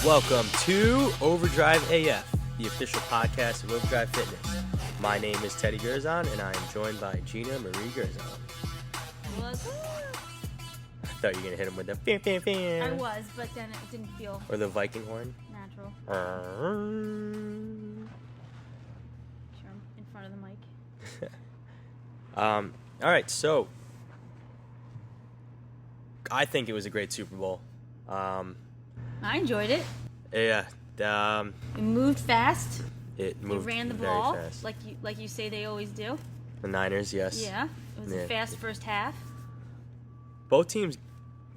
Welcome to Overdrive AF, the official podcast of Overdrive Fitness. My name is Teddy Gerzon, and I am joined by Gina Marie Gerzon. What's up? I thought you were going to hit him with the fan, fan, fan. I was, but then it didn't feel Or the Viking horn. natural. All Sure, I'm in front of the mic. right, so I think it was a great Super Bowl. I enjoyed it. Yeah, It moved fast. it They moved ran the very ball fast. like you say they always do. The Niners, yes. Yeah, it was Yeah. a fast first half. Both teams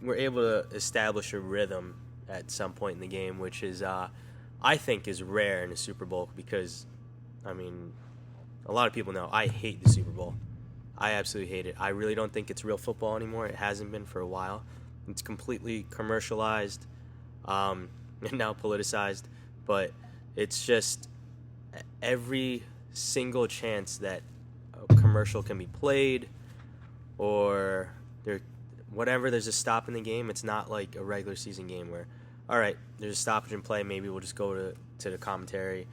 were able to establish a rhythm at some point in the game, which is, I think, is rare in a Super Bowl because, I mean, a lot of people know I hate the Super Bowl. I absolutely hate it. I really don't think it's real football anymore. It hasn't been for a while. It's completely commercialized and now politicized, but it's just every single chance that a commercial can be played or there's a stop in the game. It's not like a regular season game where, all right, there's a stoppage in play, maybe we'll just go to the commentary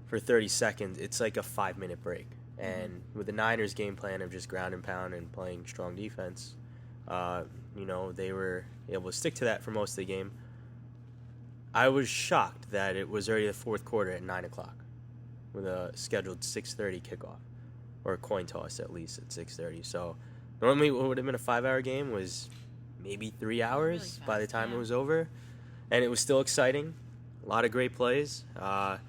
for 30 seconds. It's like a 5-minute break. And with the Niners game plan of just ground and pound and playing strong defense, they were able to stick to that for most of the game. I was shocked that it was already the fourth quarter at 9 o'clock with a scheduled 6:30 kickoff, or a coin toss at least at 6:30. So normally what would have been a 5-hour game was maybe 3 hours Really fast, by the time yeah. it was over. And it was still exciting. A lot of great plays. Let's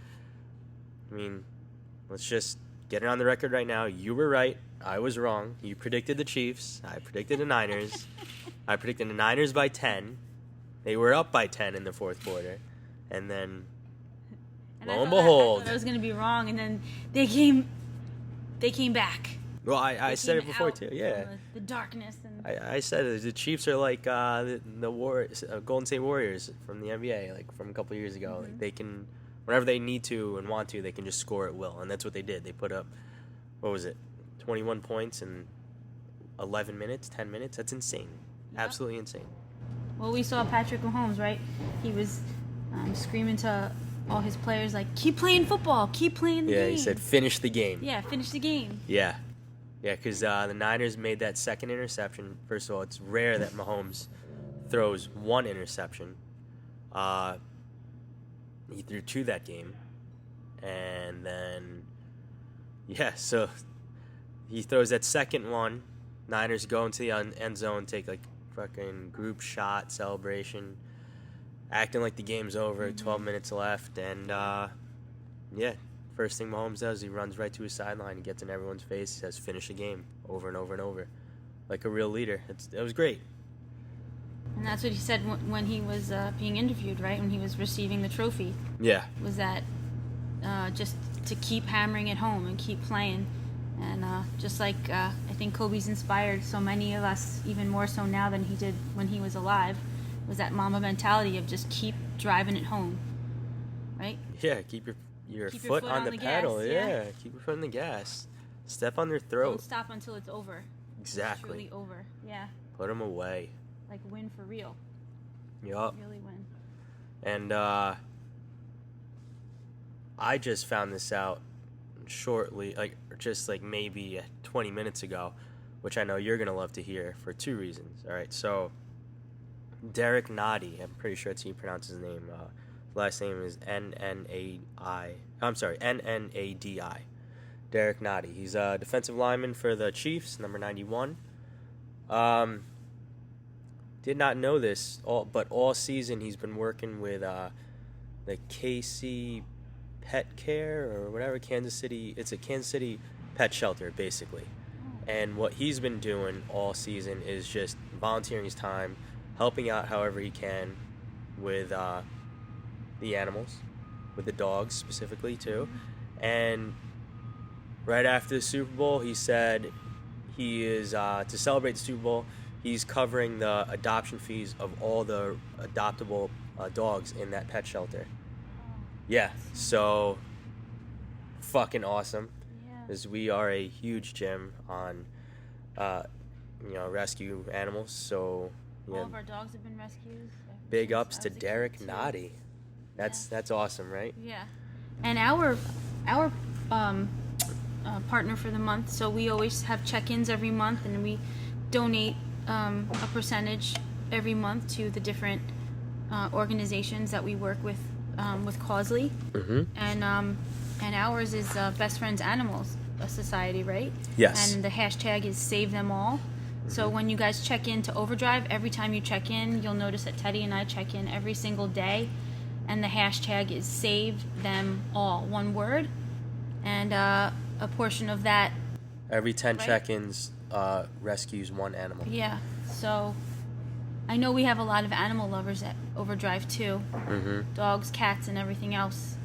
just get it on the record right now. You were right. I was wrong. You predicted the Chiefs. I predicted the Niners. I predicted the Niners by 10. They were up by 10 in the fourth quarter. And then, lo and behold. I thought I was going to be wrong, and then they came back. Well, I said it before, out too. Yeah. from the darkness. And I said it. The Chiefs are like the Golden State Warriors from the NBA, like from a couple years ago. Mm-hmm. Like they can, whenever they need to and want to, they can just score at will, and that's what they did. They put up, 21 points in 11 minutes, 10 minutes. That's insane, absolutely insane. Well, we saw Patrick Mahomes, right? He was screaming to all his players, like, keep playing football, keep playing the game. Yeah, he said, finish the game. Yeah, finish the game. Yeah, because the Niners made that second interception. First of all, it's rare that Mahomes throws one interception. He threw 2 that game. And then, so he throws that second one. Niners go into the end zone, take like fucking group shot celebration, acting like the game's over, 12 minutes left. And, first thing Mahomes does, he runs right to his sideline and gets in everyone's face. He says, finish the game over and over and over. Like a real leader. It was great. And that's what he said when he was being interviewed, right? When he was receiving the trophy. Yeah. Was that just to keep hammering it home and keep playing. And just like I think Kobe's inspired so many of us, even more so now than he did when he was alive, was that Mamba mentality of just keep driving it home, right? Yeah, keep your foot on the pedal. gas, Yeah, keep your foot on the gas. Step on their throat. Don't stop until it's over. Exactly. It's truly over. Yeah. Put them away. Like win for real. Yup. Really win. And I just found this out shortly, just maybe 20 minutes ago, which I know you're going to love to hear for 2 reasons. All right, so Derek Nadi, I'm pretty sure that's how you pronounce his name. Last name is Nnadi. Derek Nadi. He's a defensive lineman for the Chiefs, number 91. Did not know this, but all season he's been working with the KC Pet Care or whatever, Kansas City. It's a Kansas City pet shelter, basically. And what he's been doing all season is just volunteering his time, helping out however he can with the animals, with the dogs specifically too. And right after the Super Bowl, he said he is, to celebrate the Super Bowl, he's covering the adoption fees of all the adoptable dogs in that pet shelter. Yeah, so fucking awesome. Because we are a huge gym on, rescue animals. So all of our dogs have been rescued. Big ups to Derek Nadi. That's awesome, right? Yeah. And our partner for the month, so we always have check-ins every month, and we donate a percentage every month to the different organizations that we work with Causley. Mm-hmm. And ours is Best Friends Animals Society, right? Yes. And the hashtag is Save Them All. So when you guys check in to Overdrive, every time you check in, you'll notice that Teddy and I check in every single day, and the hashtag is Save Them All, one word, and a portion of that. Every 10 check-ins rescues one animal. Yeah. So I know we have a lot of animal lovers at Overdrive too. Mm-hmm. Dogs, cats, and everything else.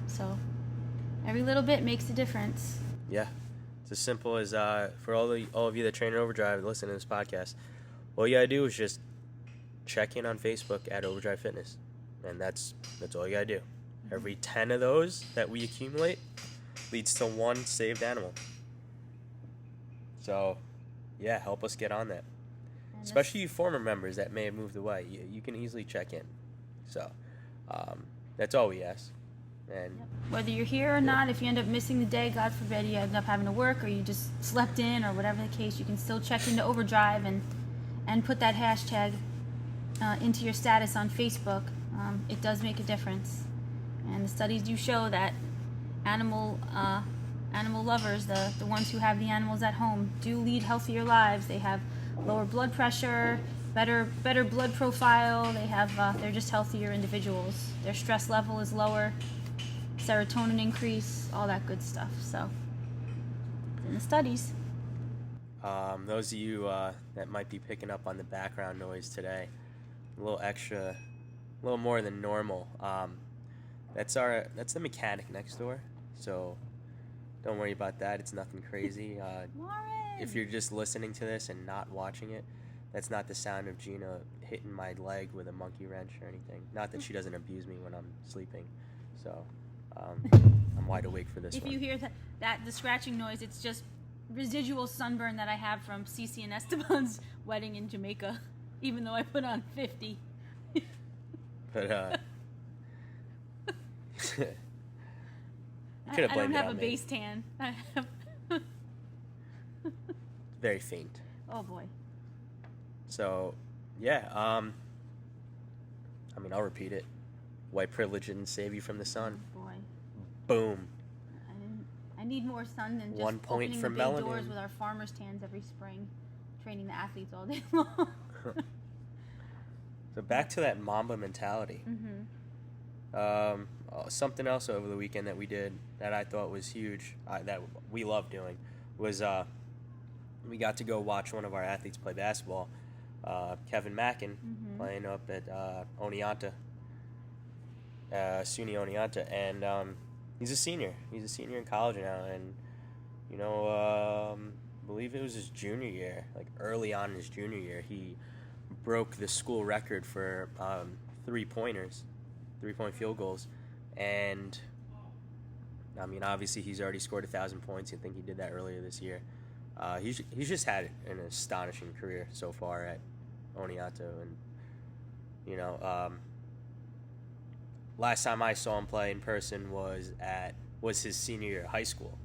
So every little bit makes a difference. Yeah. It's as simple as for all of you that train in Overdrive and listen to this podcast, all you gotta do is just check in on Facebook at Overdrive Fitness, and that's all you gotta do. Every 10 of those that we accumulate leads to one saved animal. So, yeah, help us get on that. Especially you former members that may have moved away, you can easily check in. So, that's all we ask. And whether you're here or not, if you end up missing the day, God forbid, you end up having to work, or you just slept in, or whatever the case, you can still check into Overdrive and put that hashtag into your status on Facebook. It does make a difference, and the studies do show that animal lovers, the ones who have the animals at home, do lead healthier lives. They have lower blood pressure, better blood profile. They're just healthier individuals. Their stress level is lower, serotonin increase, all that good stuff. So, in the studies. Those of you that might be picking up on the background noise today, a little more than normal. That's the mechanic next door. So, don't worry about that. It's nothing crazy. If you're just listening to this and not watching it, that's not the sound of Gina hitting my leg with a monkey wrench or anything. Not that she doesn't abuse me when I'm sleeping. So, I'm wide awake for this one. If you hear the scratching noise, it's just residual sunburn that I have from Cece and Esteban's wedding in Jamaica, even though I put on 50. But, I don't have a base tan. Very faint. Oh boy. So, yeah. I'll repeat it. White privilege didn't save you from the sun. Oh boy. Boom. I need more sun than just 1 point opening for the big melanin. doors with our farmers' tans every spring, training the athletes all day long. So back to that Mamba mentality. Mm-hmm. Something else over the weekend that we did that I thought was huge, that we love doing, was we got to go watch one of our athletes play basketball. Kevin Mackin playing up at Oneonta, SUNY Oneonta, and he's a senior. He's a senior in college now, and I believe it was his junior year, like early on in his junior year, he broke the school record for 3-point field goals, and obviously he's already scored 1,000 points. I think he did that earlier this year. He's just had an astonishing career so far at Oneonta, and last time I saw him play in person was his senior year of high school.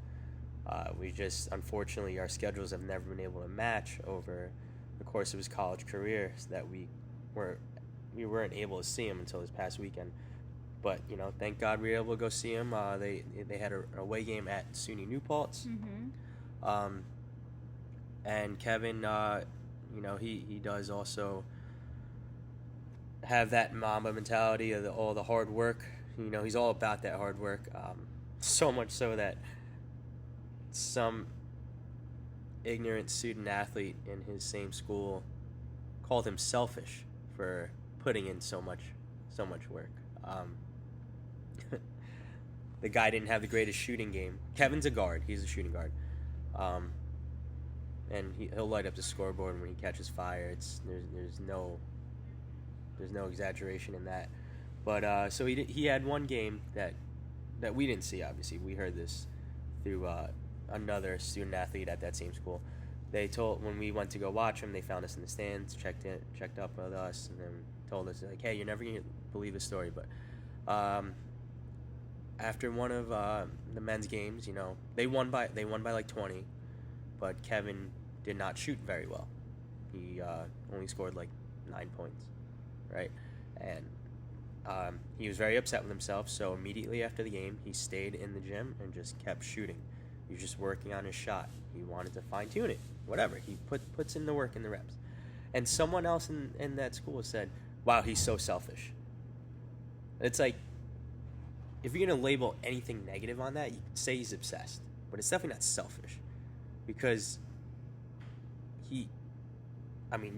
We just, unfortunately, our schedules have never been able to match over the course of his college career, so that we weren't able to see him until this past weekend. But thank God we were able to go see him. They had an away game at SUNY New Paltz. And Kevin, he does also have that Mamba mentality of all the hard work. He's all about that hard work. So much so that some ignorant student athlete in his same school called him selfish for putting in so much work. The guy didn't have the greatest shooting game. Kevin's a guard. He's a shooting guard. And he'll light up the scoreboard when he catches fire. There's no exaggeration in that. But so he had one game that we didn't see. Obviously, we heard this through another student athlete at that same school. They told, when we went to go watch him, they found us in the stands, checked up with us, and then told us, like, hey, you're never gonna believe the story, but After one of the men's games, they won by like 20, but Kevin did not shoot very well. He only scored like 9 points, right? And he was very upset with himself. So immediately after the game, he stayed in the gym and just kept shooting. He was just working on his shot. He wanted to fine tune it, whatever. He puts in the work in the reps. And someone else in that school said, "Wow, he's so selfish." It's like, if you're gonna label anything negative on that, you could say he's obsessed, but it's definitely not selfish, because you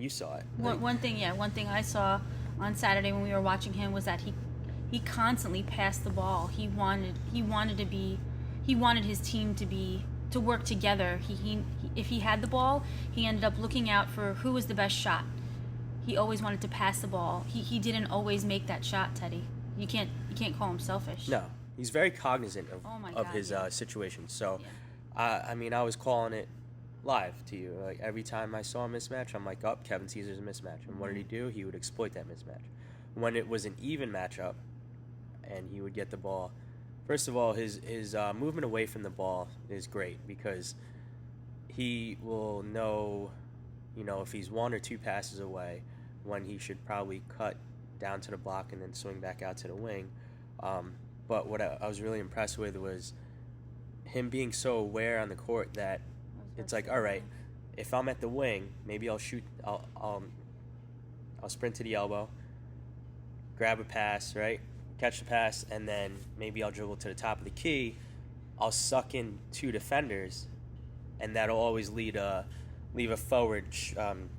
saw it. One thing I saw on Saturday when we were watching him was that he constantly passed the ball. He wanted his team to work together. He if he had the ball, he ended up looking out for who was the best shot. He always wanted to pass the ball. He didn't always make that shot, Teddy. You can't call him selfish. No, he's very cognizant of his situation. So, yeah. I was calling it live to you. Like, every time I saw a mismatch, I'm like, "Oh, Kevin sees there's a mismatch." And what did he do? He would exploit that mismatch. When it was an even matchup, and he would get the ball. First of all, his movement away from the ball is great, because he will know, if he's 1 or 2 passes away, when he should probably cut down to the block and then swing back out to the wing. But what I was really impressed with was him being so aware on the court that it's like, all right, if I'm at the wing, maybe I'll shoot. I'll sprint to the elbow, grab a pass, right, catch the pass, and then maybe I'll dribble to the top of the key. I'll suck in 2 defenders, and that'll always leave a forward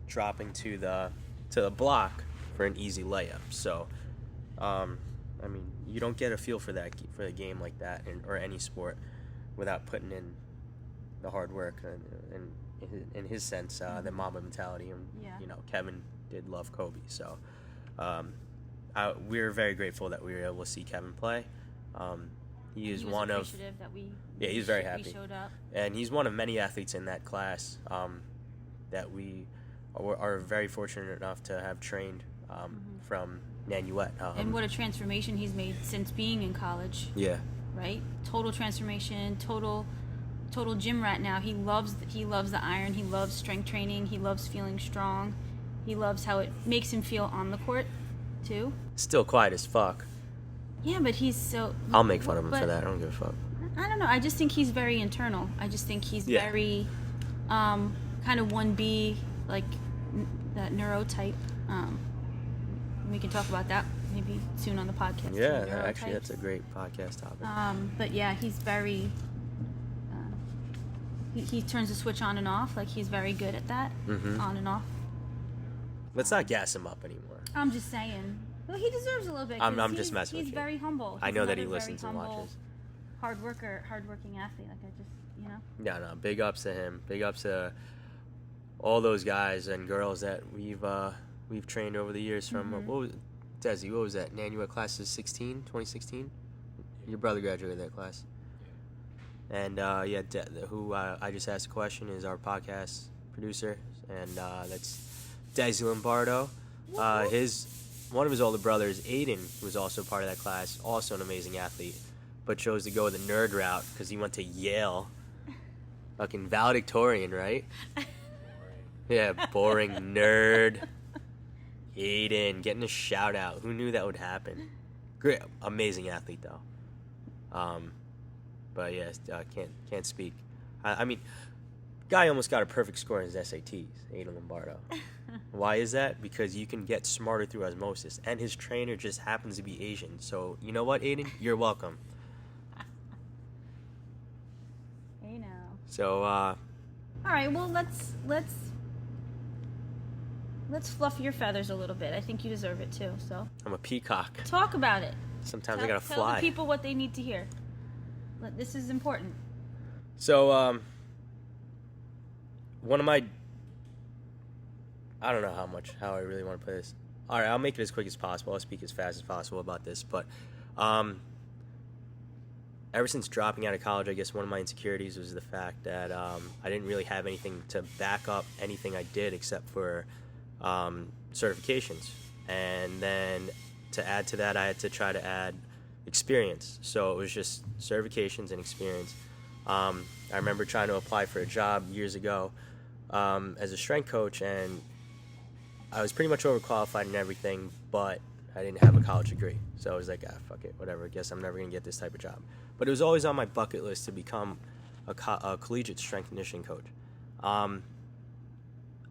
dropping to the block for an easy layup. So, you don't get a feel for the game like that, or any sport, without putting in the hard work and in his sense, the Mamba mentality. And Kevin did love Kobe. So, we're very grateful that we were able to see Kevin play. He is one of he's very happy. We showed up. And he's one of many athletes in that class that we are very fortunate enough to have trained from Nanuet. And what a transformation he's made since being in college. Yeah. Right? Total transformation, total gym rat now. He loves the iron. He loves strength training. He loves feeling strong. He loves how it makes him feel on the court, too. Still quiet as fuck. Yeah, but he's so... I'll make fun of him for that. I don't give a fuck. I don't know. I just think he's very internal. I just think he's very kind of 1B, like that neurotype. We can talk about that maybe soon on the podcast. Yeah, actually, that's a great podcast topic. But yeah, he's very... He turns the switch on and off. Like, he's very good at that. On and off. Let's not gas him up anymore. I'm just saying. Well, he deserves a little bit. I'm just messing with you. He's very humble. I know that he listens and watches. Hardworking athlete. Like, No, big ups to him. Big ups to all those guys and girls that we've trained over the years from. Desi, what was that? Nanuet class of 2016? Your brother graduated that class. And who I just asked a question is our podcast producer, and that's Desi Lombardo. One of his older brothers, Aiden, was also part of that class, also an amazing athlete, but chose to go the nerd route because he went to Yale. Fucking valedictorian, right? Yeah, boring nerd. Aiden, getting a shout out. Who knew that would happen? Great, amazing athlete though. But yeah, can't speak. Guy almost got a perfect score in his SATs, Aiden Lombardo. Why is that? Because you can get smarter through osmosis, and his trainer just happens to be Asian. So you know what, Aiden? You're welcome. Hey now. So. All right. Well, let's fluff your feathers a little bit. I think you deserve it too. So. I'm a peacock. Talk about it. Sometimes I gotta fly. Tell the people what they need to hear. This is important. So, one of my... I don't know how I really want to put this. All right, I'll make it as quick as possible. I'll speak as fast as possible about this. But ever since dropping out of college, I guess one of my insecurities was the fact that I didn't really have anything to back up anything I did except for certifications. And then to add to that, I had to try to add experience. So it was just certifications and experience. I remember trying to apply for a job years ago as a strength coach, and I was pretty much overqualified and everything, but I didn't have a college degree. So I was like, fuck it, whatever. I guess I'm never going to get this type of job. But it was always on my bucket list to become a collegiate strength conditioning coach.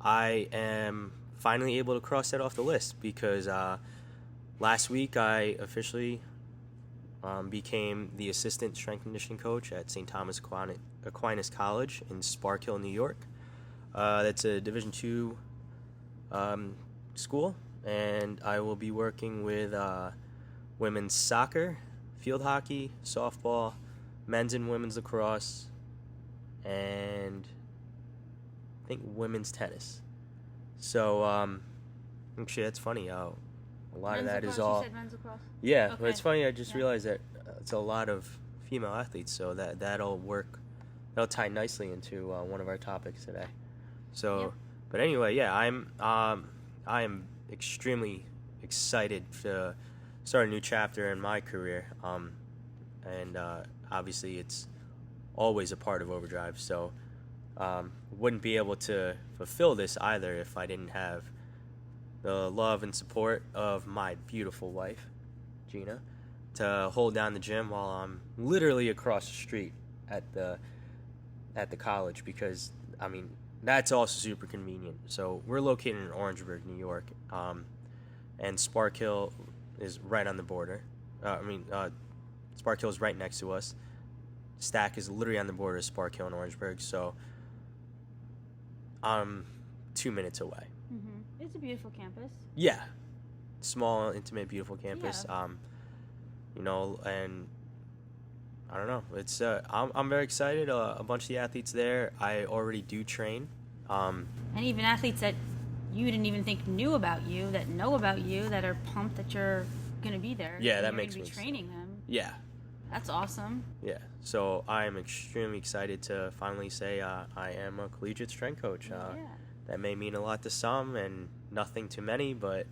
I am finally able to cross that off the list because last week I officially became the assistant strength conditioning coach at St. Thomas Aquinas College in Spark Hill, New York. That's a Division II school, and I will be working with women's soccer, field hockey, softball, men's and women's lacrosse, and I think women's tennis. So actually that's funny. A lot of that is all. You said men's lacrosse? Yeah, okay. But it's funny. I just realized that it's a lot of female athletes, so that'll tie nicely into one of our topics today. So, yep. But anyway, yeah, I am extremely excited to start a new chapter in my career, and obviously it's always a part of Overdrive. So, wouldn't be able to fulfill this either if I didn't have the love and support of my beautiful wife, Gina, to hold down the gym while I'm literally across the street at the college, because I mean that's also super convenient. So we're located in Orangeburg, New York, and Spark Hill is right on the border. Spark Hill is right next to us. Stack is literally on the border of Spark Hill and Orangeburg, so I'm 2 minutes away. Mm-hmm. It's a beautiful campus. Yeah, small, intimate, beautiful campus. Yeah. And I don't know. It's I'm very excited. A bunch of the athletes there, I already do train. And even athletes that you didn't even think knew about you, that know about you, that are pumped that you're going to be there. Yeah, that makes me training them. Yeah. That's awesome. Yeah. So I am extremely excited to finally say I am a collegiate strength coach. That may mean a lot to some and nothing to many, but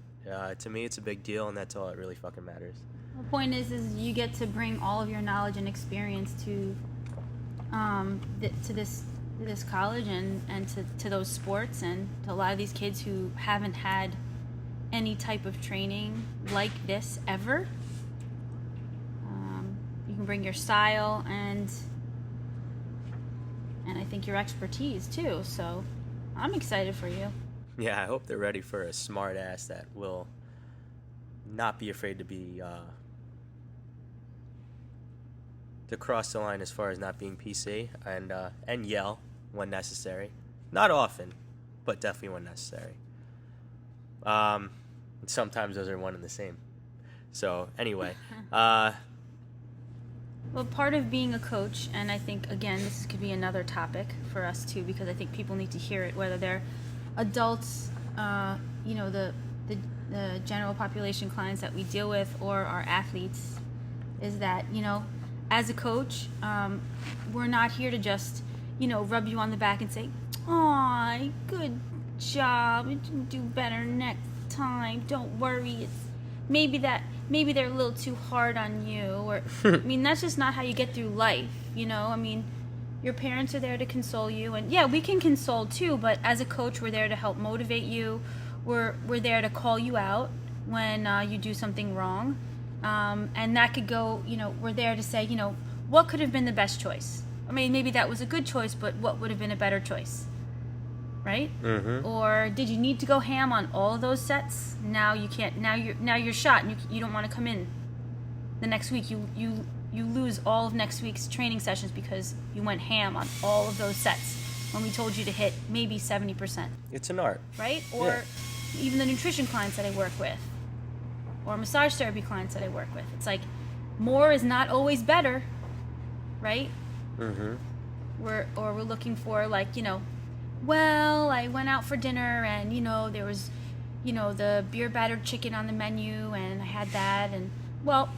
to me it's a big deal, and that's all that really fucking matters. The point is you get to bring all of your knowledge and experience to this college and to those sports, and to a lot of these kids who haven't had any type of training like this ever. You can bring your style and I think your expertise too. So I'm excited for you. Yeah, I hope they're ready for a smart ass that will not be afraid to be to cross the line as far as not being PC and yell when necessary. Not often, but definitely when necessary. Sometimes those are one and the same. So anyway, well, part of being a coach, and I think again this could be another topic for us too, because I think people need to hear it, whether they're adults, the general population clients that we deal with, or our athletes, is that as a coach, we're not here to just rub you on the back and say, "Aw, good job, you can do better next time, don't worry, it's maybe they're a little too hard on you," or I mean that's just not how you get through life. I mean, your parents are there to console you, and yeah, we can console too, but as a coach we're there to help motivate you. We're there to call you out when you do something wrong, and that could go, we're there to say, what could have been the best choice. I mean, maybe that was a good choice, but what would have been a better choice, right? Mm-hmm. Or did you need to go ham on all of those sets? Now you can't. Now you're shot, and you don't want to come in the next week. You lose all of next week's training sessions because you went ham on all of those sets when we told you to hit maybe 70%. It's an art, right? Or even the nutrition clients that I work with, or massage therapy clients that I work with. It's like more is not always better, right? Mm-hmm. We're looking for well, I went out for dinner and there was the beer battered chicken on the menu and I had that, and well,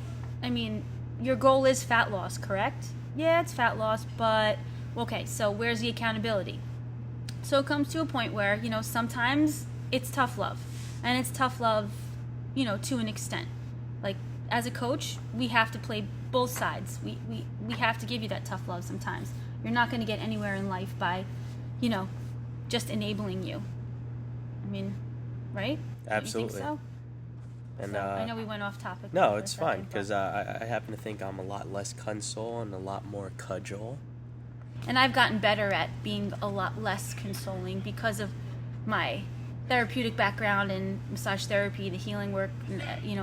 I mean, your goal is fat loss, correct? Yeah, it's fat loss, but okay, so where's the accountability? So it comes to a point where sometimes it's tough love, and it's tough love to an extent. Like as a coach, we have to play both sides. We have to give you that tough love sometimes. You're not going to get anywhere in life by, just enabling you. I mean, right? Absolutely. You think so? And So, I know we went off topic. no, for a it's fine second, because but- I happen to think I'm a lot less console and a lot more cudgel. And I've gotten better at being a lot less consoling because of my therapeutic background in massage therapy, the healing work.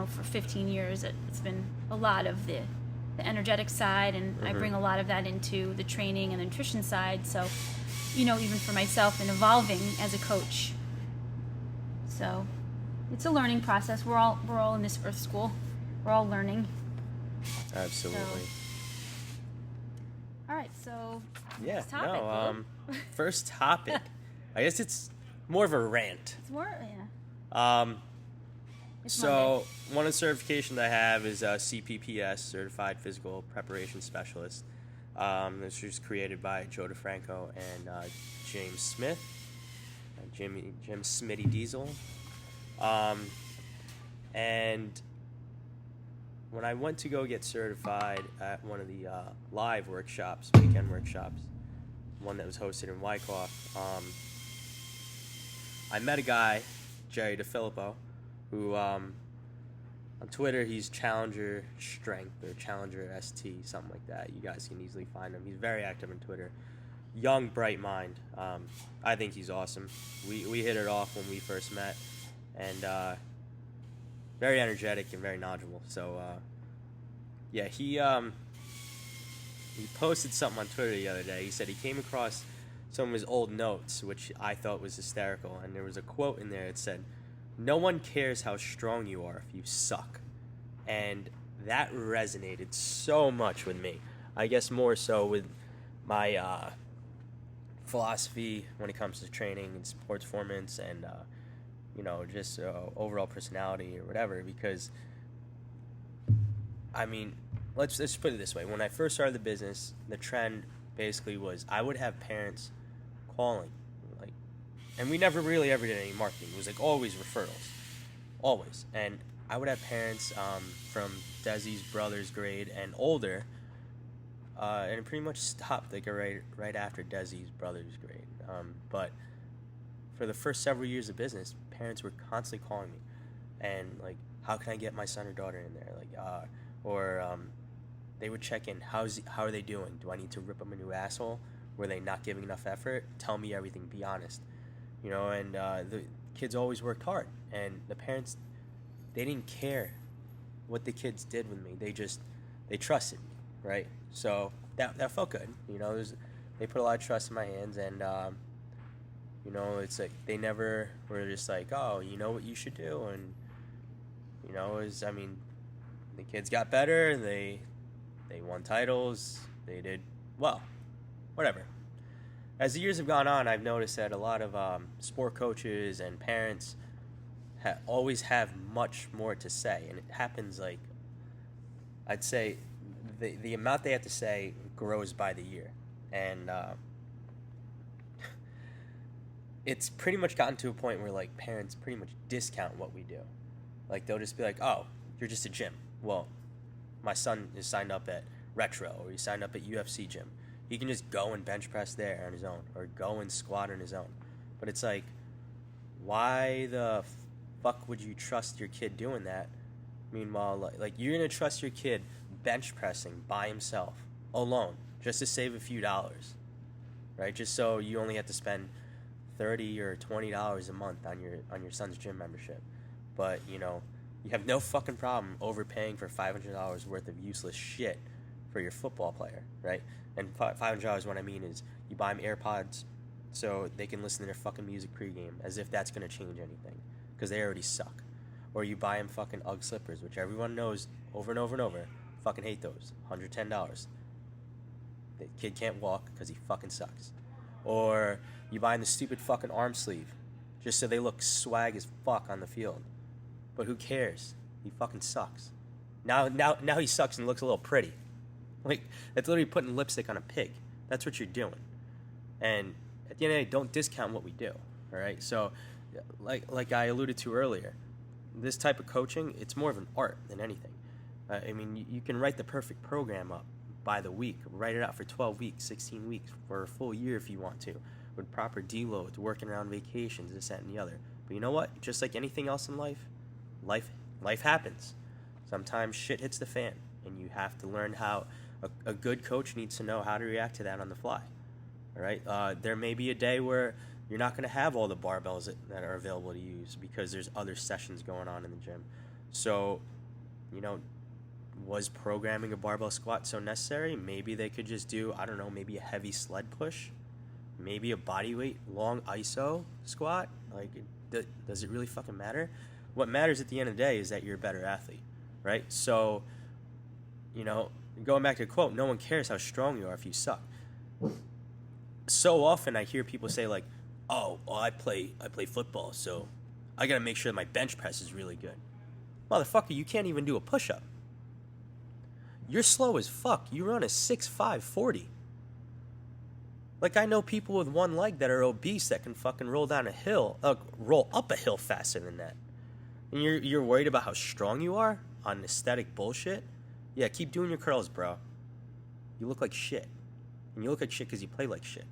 For 15 years, it's been a lot of the energetic side, and I bring a lot of that into the training and the nutrition side. So, even for myself and evolving as a coach. So, it's a learning process. We're all in this earth school. We're all learning. Absolutely. All right, so Yeah. next topic, No. Lou. First topic. I guess it's more of a rant. It's more, yeah. It's So one of the certifications I have is CPPS, Certified Physical Preparation Specialist. This was created by Joe DeFranco and James Smith, Jim Smitty Diesel. And when I went to go get certified at one of the live workshops, weekend workshops, one that was hosted in Wyckoff, I met a guy, Jerry DeFilippo, who on Twitter he's Challenger Strength or Challenger ST, something like that. You guys can easily find him. He's very active on Twitter. Young, bright mind. I think he's awesome. We hit it off when we first met, and very energetic and very knowledgeable. So yeah, he posted something on Twitter the other day. He said he came across some of his old notes, which I thought was hysterical, and there was a quote in there that said, "No one cares how strong you are if you suck." And that resonated so much with me. I guess more so with my philosophy when it comes to training and sports performance and just overall personality or whatever. Because I mean, let's put it this way: when I first started the business, the trend basically was I would have parents calling, and we never really ever did any marketing. It was always referrals, always. And I would have parents from Desi's brother's grade and older, and it pretty much stopped right after Desi's brother's grade. But for the first several years of business, parents were constantly calling me, and how can I get my son or daughter in there? They would check in. How are they doing? Do I need to rip them a new asshole? Were they not giving enough effort? Tell me everything. Be honest. And the kids always worked hard, and the parents, they didn't care what the kids did with me. They trusted me, right? So that felt good. They put a lot of trust in my hands, and it's they never were just oh, you know what you should do, and the kids got better. They won titles. They did well. Whatever. As the years have gone on, I've noticed that a lot of sport coaches and parents always have much more to say, and it happens I'd say the amount they have to say grows by the year, and it's pretty much gotten to a point where parents pretty much discount what we do. They'll just be "Oh, you're just a gym." Well, my son is signed up at Retro, or he signed up at UFC gym. He can just go and bench press there on his own, or go and squat on his own. But it's why the fuck would you trust your kid doing that? Meanwhile, you're gonna trust your kid bench pressing by himself, alone, just to save a few dollars, right? Just so you only have to spend $30 or $20 a month on your son's gym membership. But you have no fucking problem overpaying for $500 worth of useless shit for your football player, right? And $500, what I mean is you buy them AirPods so they can listen to their fucking music pregame, as if that's going to change anything, because they already suck. Or you buy them fucking UGG slippers, which everyone knows over and over and over, fucking hate those, $110. The kid can't walk because he fucking sucks. Or you buy them the stupid fucking arm sleeve, just so they look swag as fuck on the field. But who cares? He fucking sucks. Now he sucks and looks a little pretty. That's literally putting lipstick on a pig. That's what you're doing. And at the end of the day, don't discount what we do. All right? So, like I alluded to earlier, this type of coaching, it's more of an art than anything. I mean, you can write the perfect program up by the week. Write it out for 12 weeks, 16 weeks, for a full year if you want to, with proper deloads, working around vacations, this, that, and the other. But you know what? Just like anything else in life happens. Sometimes shit hits the fan, and you have to learn how. A good coach needs to know how to react to that on the fly. All right? There may be a day where you're not going to have all the barbells that are available to use because there's other sessions going on in the gym. So, was programming a barbell squat so necessary? Maybe they could just do, I don't know, maybe a heavy sled push, maybe a bodyweight long iso squat. Like, does it really fucking matter? What matters at the end of the day is that you're a better athlete, right? So, going back to the quote, no one cares how strong you are if you suck. So often I hear people say like, oh, well, I play football, so I got to make sure that my bench press is really good. Motherfucker, you can't even do a push-up. You're slow as fuck. You run a 6'5", 40. Like, I know people with one leg that are obese that can fucking roll up a hill faster than that. And you're worried about how strong you are on aesthetic bullshit? Yeah, keep doing your curls, bro. You look like shit. And you look like shit because you play like shit.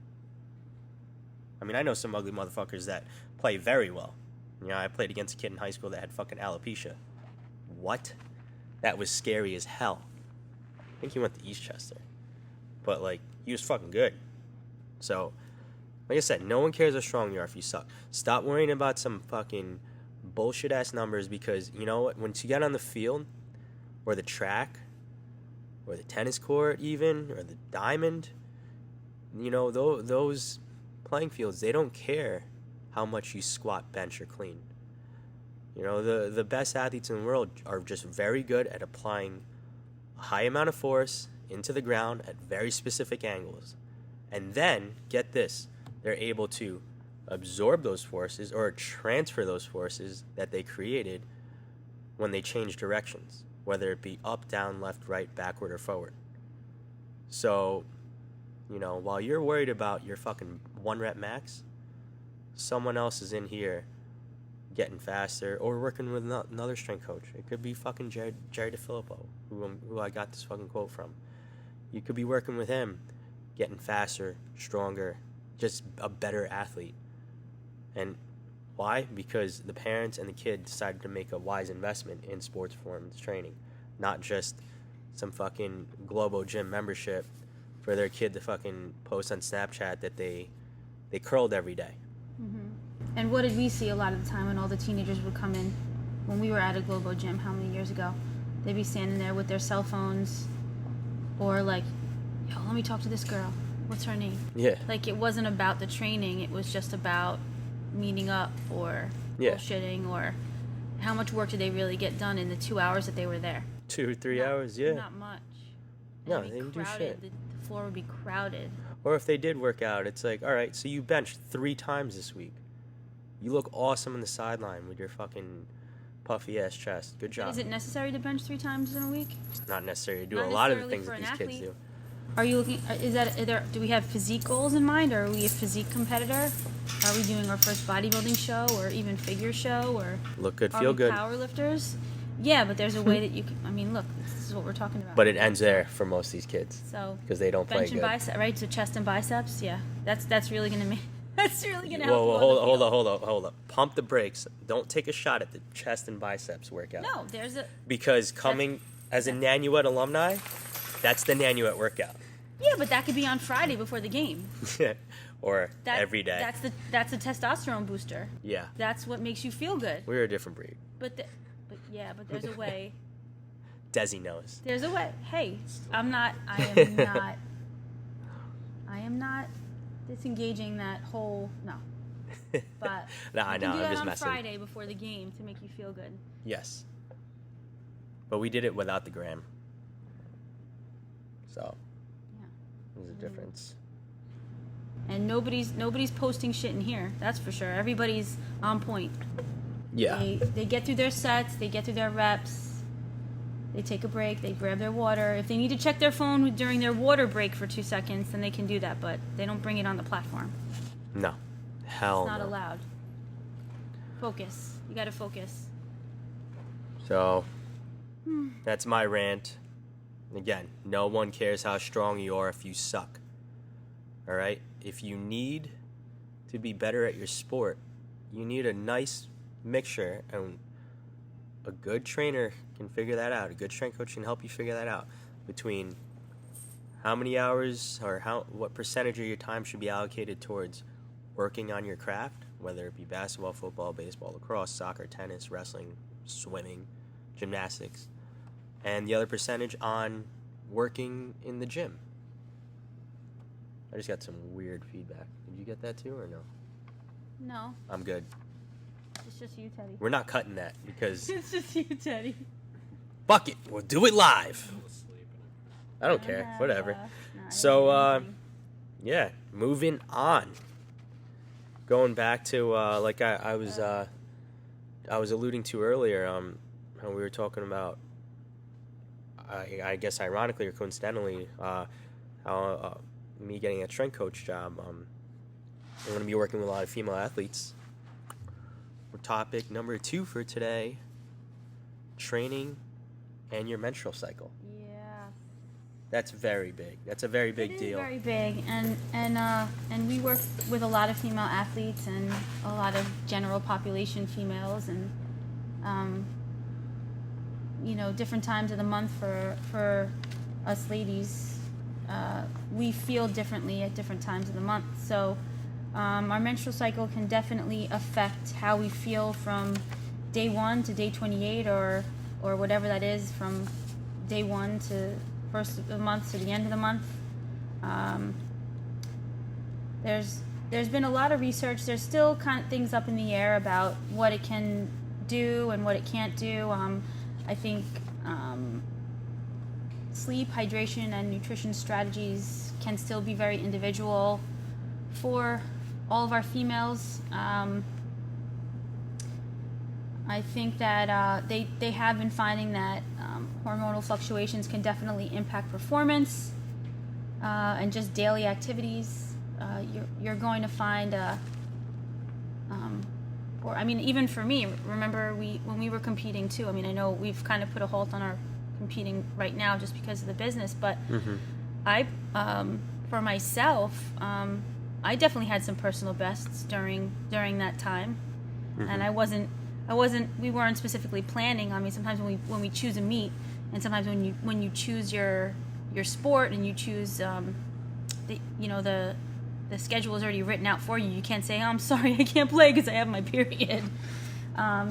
I mean, I know some ugly motherfuckers that play very well. I played against a kid in high school that had fucking alopecia. What? That was scary as hell. I think he went to Eastchester. But, he was fucking good. So, like I said, no one cares how strong you are if you suck. Stop worrying about some fucking bullshit-ass numbers because, you know what? Once you get on the field, or the track, or the tennis court even, or the diamond, those playing fields, they don't care how much you squat, bench, or clean. The best athletes in the world are just very good at applying a high amount of force into the ground at very specific angles. And then, get this, they're able to absorb those forces or transfer those forces that they created when they change directions, whether it be up, down, left, right, backward, or forward. So, while you're worried about your fucking 1 rep max, someone else is in here getting faster or working with another strength coach. It could be fucking Jerry DeFilippo, who I got this fucking quote from. You could be working with him, getting faster, stronger, just a better athlete. And why? Because the parents and the kid decided to make a wise investment in sports performance training, not just some fucking Globo gym membership for their kid to fucking post on Snapchat that they curled every day. Mm-hmm. And what did we see a lot of the time when all the teenagers would come in when we were at a Globo gym how many years ago? They'd be standing there with their cell phones or like, yo, let me talk to this girl. What's her name? Yeah. Like, it wasn't about the training. It was just about meeting up or bullshitting or how much work did they really get done in the 2 hours that they were there. 2 or 3 hours, yeah. Not much. No, they didn't do shit. The floor would be crowded. Or if they did work out, it's like, all right, so you benched 3 times this week. You look awesome on the sideline with your fucking puffy-ass chest. Good job. Is it necessary to bench 3 times in a week? It's not necessary to do a lot of the things that these kids do. Are you looking? Do we have physique goals in mind? Or are we a physique competitor? Are we doing our first bodybuilding show, or even figure show, or look good, feel good? Power lifters? Yeah, but there's a way that you can. I mean, look, this is what we're talking about. But it ends there for most of these kids. So because they don't play bench good. and bicep, right? So chest and biceps. Yeah, that's really gonna make. That's really gonna help. Whoa, hold up. Pump the brakes. Don't take a shot at the chest and biceps workout. No, there's a. Because coming as a Nanuet alumni, that's the Nanuet workout. Yeah, but that could be on Friday before the game. Or every day. That's a testosterone booster. Yeah. That's what makes you feel good. We're a different breed. But there's a way. Desi knows. There's a way. Hey, I am not disengaging that whole no. But I know, I'm just messing. On Friday before the game to make you feel good. Yes. But we did it without the gram. So there's a difference. And nobody's posting shit in here. That's for sure. Everybody's on point. Yeah. They get through their sets. They get through their reps. They take a break. They grab their water. If they need to check their phone during their water break for 2 seconds, then they can do that. But they don't bring it on the platform. No. Hell no. It's not allowed. Focus. You got to focus. So, That's my rant. Again, no one cares how strong you are if you suck. All right? If you need to be better at your sport, you need a nice mixture, and a good trainer can figure that out. A good strength coach can help you figure that out, between how many hours or what percentage of your time should be allocated towards working on your craft, whether it be basketball, football, baseball, lacrosse, soccer, tennis, wrestling, swimming, gymnastics, and the other percentage on working in the gym. I just got some weird feedback. Did you get that too, or no? No. I'm good. It's just you, Teddy. We're not cutting that because It's just you, Teddy. fuck it, we'll do it live. I don't care, whatever. So, yeah, moving on. Going back to like I was alluding to earlier, how we were talking about, I guess ironically or coincidentally, how me getting a strength coach job. I'm going to be working with a lot of female athletes. For topic number 2 for today: training and your menstrual cycle. Yeah. That's very big. That's a very big deal. Very big, and we work with a lot of female athletes and a lot of general population females, and different times of the month for us ladies. We feel differently at different times of the month, so our menstrual cycle can definitely affect how we feel from day 1 to day 28, or whatever that is, from day 1 to first of the month to the end of the month. There's been a lot of research. There's still kind of things up in the air about what it can do and what it can't do. I think sleep, hydration, and nutrition strategies can still be very individual for all of our females. I think that they have been finding that hormonal fluctuations can definitely impact performance and just daily activities. You're going to find, even for me, remember when we were competing too. I mean, I know we've kind of put a halt on our competing right now just because of the business, but for myself, I definitely had some personal bests during that time, and we weren't specifically planning. I mean, sometimes when we choose a meet, and sometimes when you choose your sport and you choose the schedule is already written out for you. You can't say, "Oh, I'm sorry, I can't play because I have my period."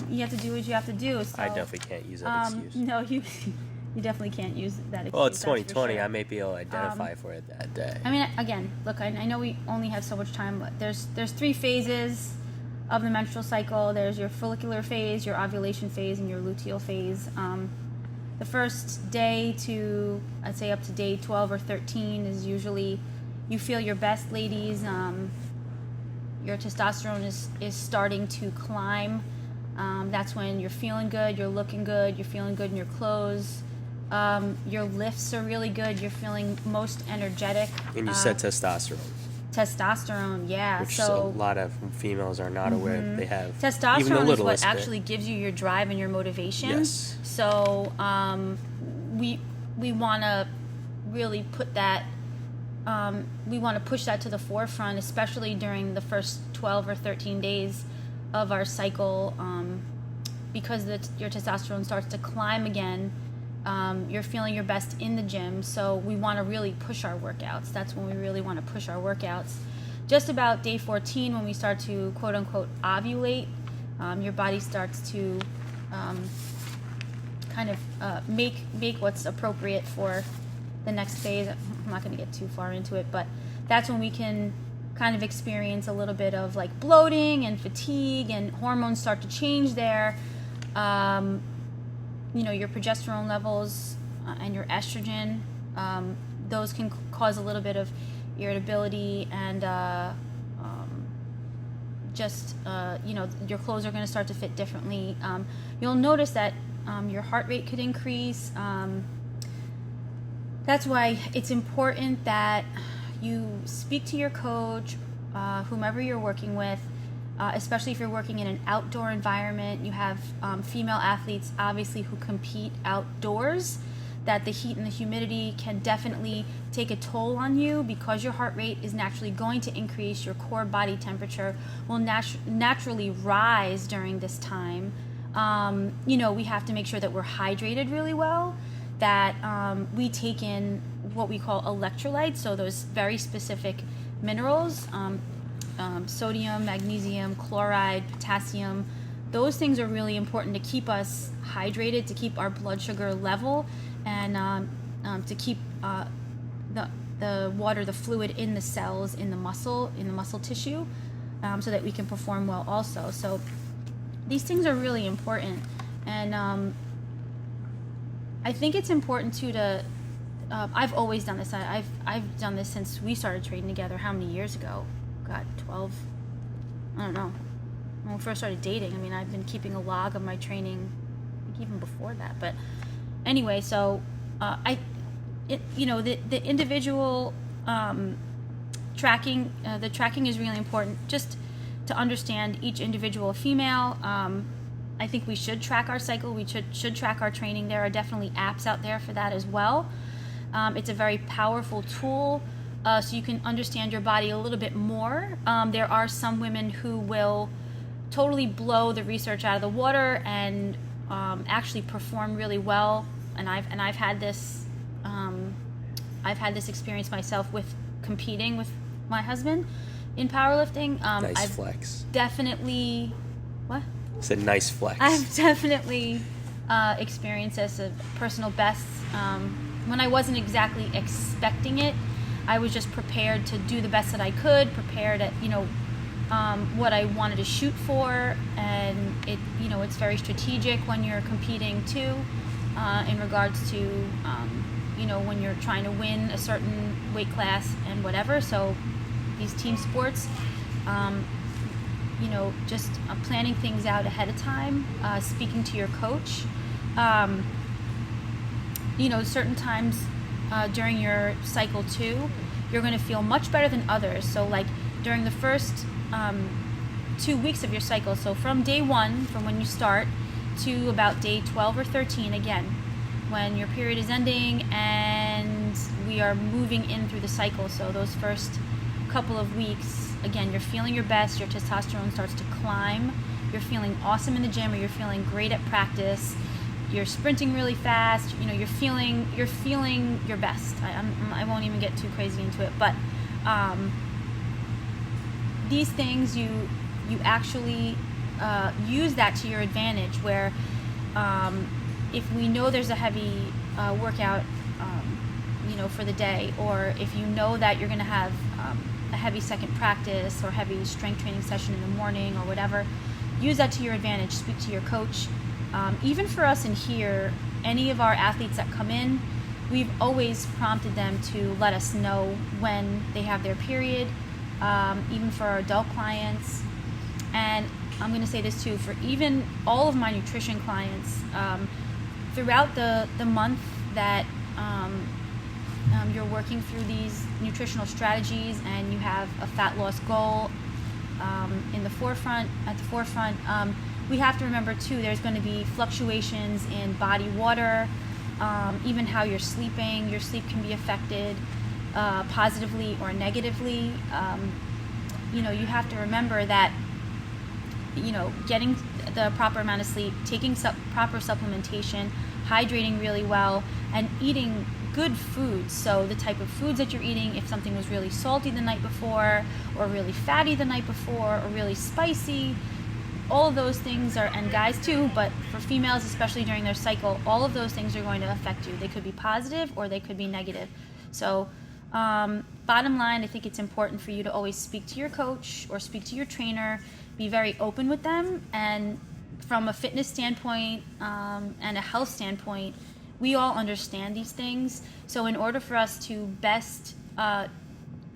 You have to do what you have to do. So, I definitely can't use that excuse. No, you definitely can't use that excuse. Well, it's 2020. Sure. I may be able to identify for it that day. I mean, again, look, I know we only have so much time, but there's 3 phases of the menstrual cycle. There's your follicular phase, your ovulation phase, and your luteal phase. The first day to, I'd say, up to day 12 or 13 is usually you feel your best, ladies. Your testosterone is starting to climb. That's when you're feeling good, you're looking good, you're feeling good in your clothes. Your lifts are really good. You're feeling most energetic. And you said testosterone. Testosterone, yeah. Which so a lot of females are not aware that they have. Testosterone even the is what littlest bit. actually gives you your drive and your motivation. Yes. So we want to really put that. We want to push that to the forefront, especially during the first 12 or 13 days of our cycle, because your testosterone starts to climb again. You're feeling your best in the gym, so we want to really push our workouts. That's when we really want to push our workouts. Just about day 14, when we start to quote-unquote ovulate, your body starts to kind of make what's appropriate for the next phase. I'm not going to get too far into it, but that's when we can kind of experience a little bit of like bloating and fatigue, and hormones start to change there. Your progesterone levels and your estrogen, those can cause a little bit of irritability, and your clothes are going to start to fit differently. You'll notice that your heart rate could increase. That's why it's important that you speak to your coach, whomever you're working with, especially if you're working in an outdoor environment. You have female athletes, obviously, who compete outdoors, that the heat and the humidity can definitely take a toll on you because your heart rate is naturally going to increase. Your core body temperature will naturally rise during this time. We have to make sure that we're hydrated really well, that we take in what we call electrolytes, so those very specific minerals, sodium, magnesium, chloride, potassium. Those things are really important to keep us hydrated, to keep our blood sugar level, and to keep the water, the fluid in the cells, in the muscle tissue, so that we can perform well also. So these things are really important, and I think it's important too to. I've always done this. I've done this since we started training together. How many years ago? God, 12. I don't know. When we first started dating, I mean, I've been keeping a log of my training, I think even before that. But anyway, so the individual tracking, the tracking is really important. Just to understand each individual female. I think we should track our cycle. We should track our training. There are definitely apps out there for that as well. It's a very powerful tool, so you can understand your body a little bit more. There are some women who will totally blow the research out of the water and actually perform really well. And I've had this experience myself with competing with my husband in powerlifting. Nice flex. Definitely, what? I said nice flex. I've definitely experienced this at personal bests. When I wasn't exactly expecting it, I was just prepared to do the best that I could, prepared at what I wanted to shoot for, and it's very strategic when you're competing too, in regards to when you're trying to win a certain weight class and whatever. So these team sports, just planning things out ahead of time, speaking to your coach. Certain times during your cycle too, you're going to feel much better than others. So like during the first 2 weeks of your cycle, so from day 1, from when you start, to about day 12 or 13, again, when your period is ending and we are moving in through the cycle. So those first couple of weeks, again, you're feeling your best, your testosterone starts to climb, you're feeling awesome in the gym, or you're feeling great at practice, you're sprinting really fast, you're feeling your best. I won't even get too crazy into it, but these things, you actually use that to your advantage, where if we know there's a heavy workout for the day, or if you know that you're going to have a heavy second practice or heavy strength training session in the morning or whatever, use that to your advantage. Speak to your coach. Even for us in here, any of our athletes that come in, we've always prompted them to let us know when they have their period, even for our adult clients. And I'm going to say this too, for even all of my nutrition clients, throughout the month that you're working through these nutritional strategies and you have a fat loss goal at the forefront, we have to remember too, there's going to be fluctuations in body water, even how you're sleeping. Your sleep can be affected positively or negatively. You have to remember that getting the proper amount of sleep, taking proper supplementation, hydrating really well, and eating good foods. So the type of foods that you're eating, if something was really salty the night before, or really fatty the night before, or really spicy, all of those things are, and guys too, but for females, especially during their cycle, all of those things are going to affect you. They could be positive or they could be negative. So bottom line, I think it's important for you to always speak to your coach or speak to your trainer, be very open with them, and from a fitness standpoint and a health standpoint, we all understand these things. So in order for us to best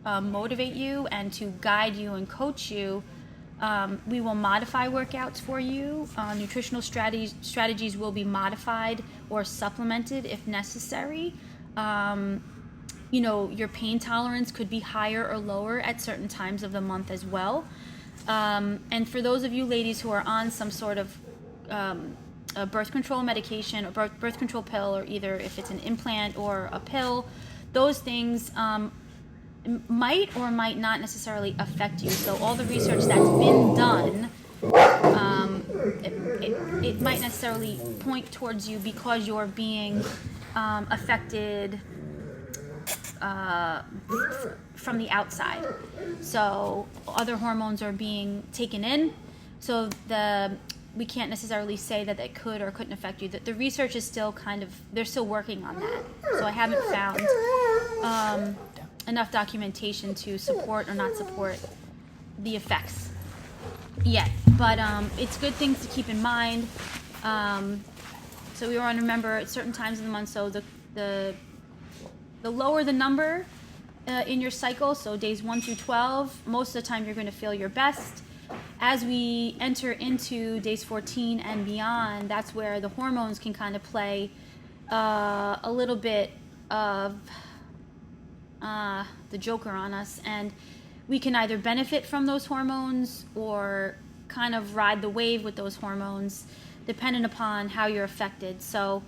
motivate you and to guide you and coach you, we will modify workouts for you. Nutritional strategies will be modified or supplemented if necessary. Your pain tolerance could be higher or lower at certain times of the month as well. And for those of you ladies who are on some sort of a birth control medication or birth control pill, or either if it's an implant or a pill, those things might or might not necessarily affect you. So all the research that's been done, it might necessarily point towards you because you're being affected from the outside. So other hormones are being taken in. So we can't necessarily say that it could or couldn't affect you. The research is still they're still working on that. So I haven't found enough documentation to support or not support the effects yet. But it's good things to keep in mind. So we want to remember at certain times of the month, so the lower the number in your cycle, so days 1 through 12, most of the time you're going to feel your best. As we enter into days 14 and beyond, that's where the hormones can kind of play a little bit of the joker on us, and we can either benefit from those hormones or kind of ride the wave with those hormones, depending upon how you're affected. So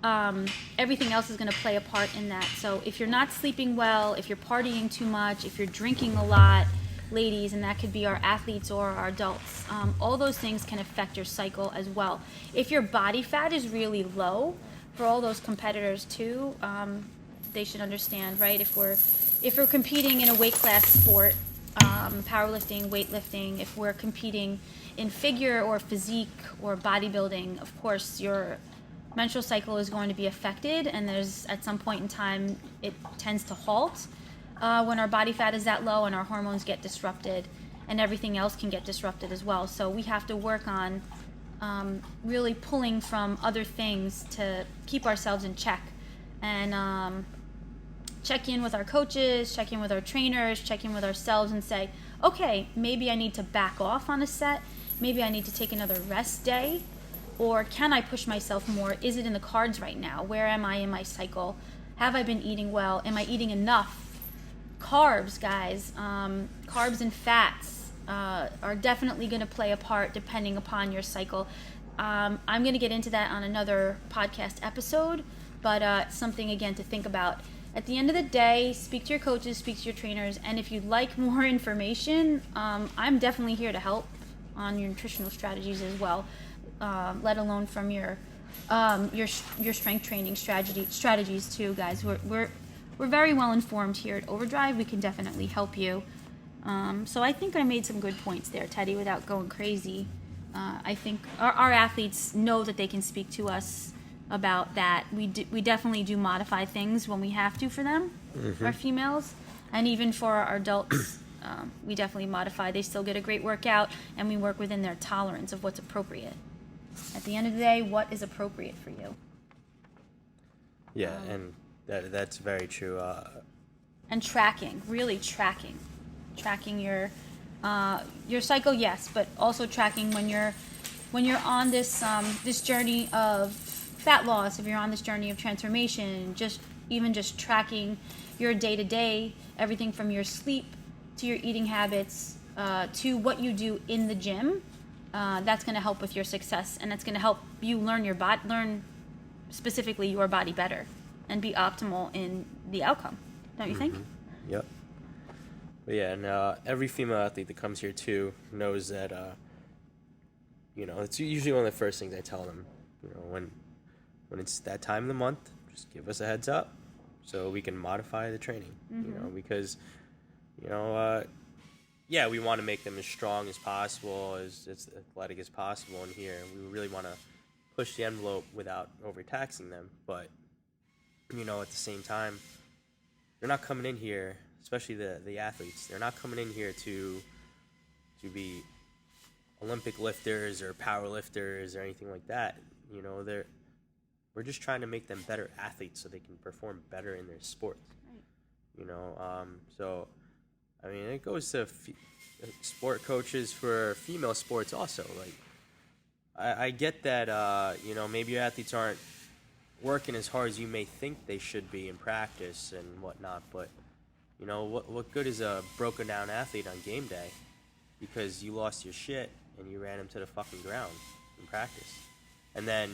everything else is going to play a part in that. So if you're not sleeping well, if you're partying too much, if you're drinking a lot, ladies, and that could be our athletes or our adults, all those things can affect your cycle as well. If your body fat is really low, for all those competitors too, they should understand, right? If we're competing in a weight class sport, powerlifting, weightlifting, if we're competing in figure or physique or bodybuilding, of course your menstrual cycle is going to be affected, and at some point in time it tends to halt when our body fat is that low and our hormones get disrupted, and everything else can get disrupted as well. So we have to work on really pulling from other things to keep ourselves in check, and check in with our coaches, check in with our trainers, check in with ourselves and say, okay, maybe I need to back off on a set, maybe I need to take another rest day, or can I push myself more? Is it in the cards right now? Where am I in my cycle? Have I been eating well? Am I eating enough? Carbs, guys, carbs and fats are definitely going to play a part depending upon your cycle. I'm going to get into that on another podcast episode, but something again to think about. At the end of the day, speak to your coaches, speak to your trainers, and if you'd like more information, I'm definitely here to help on your nutritional strategies as well, let alone from your strength training strategies too, guys. We're very well informed here at Overdrive. We can definitely help you. So I think I made some good points there, Teddy, without going crazy. I think our athletes know that they can speak to us about that. We definitely do modify things when we have to for them, our females, and even for our adults, we definitely modify. They still get a great workout, and we work within their tolerance of what's appropriate. At the end of the day, what is appropriate for you? Yeah, and that's very true. And tracking your cycle, yes, but also tracking when you're on this this journey of fat loss, if you're on this journey of transformation, just tracking your day-to-day, everything from your sleep to your eating habits to what you do in the gym. That's going to help with your success, and that's going to help you learn specifically your body better and be optimal in the outcome, don't you think? Yep. But yeah, and every female athlete that comes here too knows that it's usually one of the first things I tell them. When it's that time of the month, just give us a heads up so we can modify the training. Because yeah, we want to make them as strong as possible, as athletic as possible in here. We really want to push the envelope without overtaxing them. But at the same time, they're not coming in here, especially the athletes. They're not coming in here to be Olympic lifters or power lifters or anything like that. We're just trying to make them better athletes so they can perform better in their sports. Right. So I mean, it goes to sport coaches for female sports also. Like, I get that maybe your athletes aren't working as hard as you may think they should be in practice and whatnot, but what good is a broken down athlete on game day because you lost your shit and you ran him to the fucking ground in practice. And then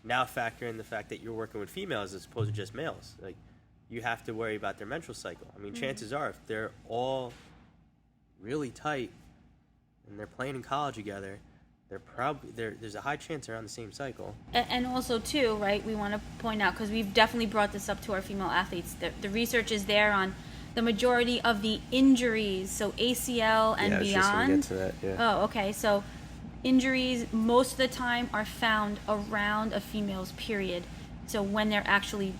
now factor in the fact that you're working with females as opposed to just males. Like, you have to worry about their menstrual cycle. I mean, chances are, if they're all really tight and they're playing in college together, there's a high chance they're on the same cycle. And also, too, right, we want to point out, because we've definitely brought this up to our female athletes, the research is there on the majority of the injuries, so ACL and beyond. Yeah, I was just going to get to that, yeah. Oh, okay. So injuries most of the time are found around a female's period. So when they're actually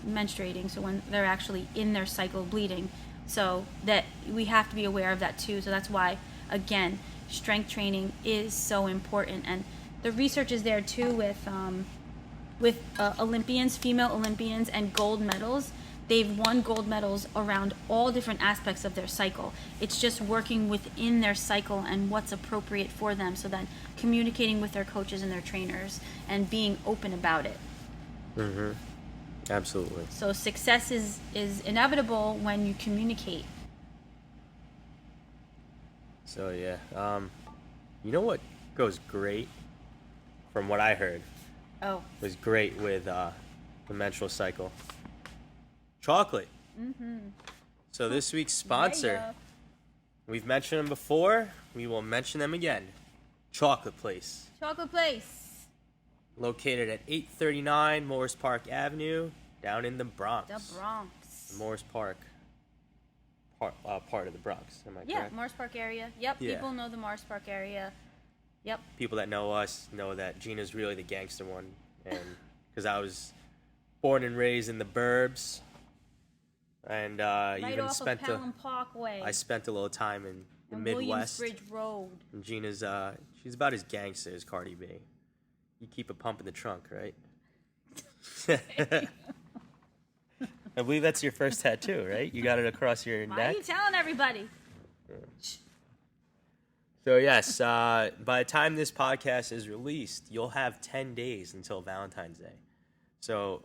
menstruating, so when they're actually in their cycle bleeding. So that we have to be aware of that too. So that's why, again, strength training is so important. And the research is there too with Olympians, female Olympians, and gold medals. They've won gold medals around all different aspects of their cycle. It's just working within their cycle and what's appropriate for them. So then communicating with their coaches and their trainers and being open about it. Mm-hmm. Absolutely. So success is inevitable when you communicate. So yeah, you know what goes great, from what I heard, was great with the menstrual cycle? Chocolate. Mm-hmm. So this week's sponsor, we've mentioned them before, we will mention them again. Chocolate Place. Chocolate Place. Located at 839 Morris Park Avenue, down in the Bronx. The Bronx. Morris Park, part of the Bronx. Am I correct? Yeah, Morris Park area. Yep, Yeah. People know the Morris Park area. Yep. People that know us know that Gina's really the gangster one, and because I was born and raised in the burbs, and Right even off spent of Pelham Parkway. I spent a little time in the and Midwest. Williamsbridge Road. And Gina's she's about as gangster as Cardi B. You keep a pump in the trunk, right? I believe that's your first tattoo, right? You got it across your Why neck. are you telling everybody? So yes, by the time this podcast is released, you'll have 10 days until Valentine's Day. So,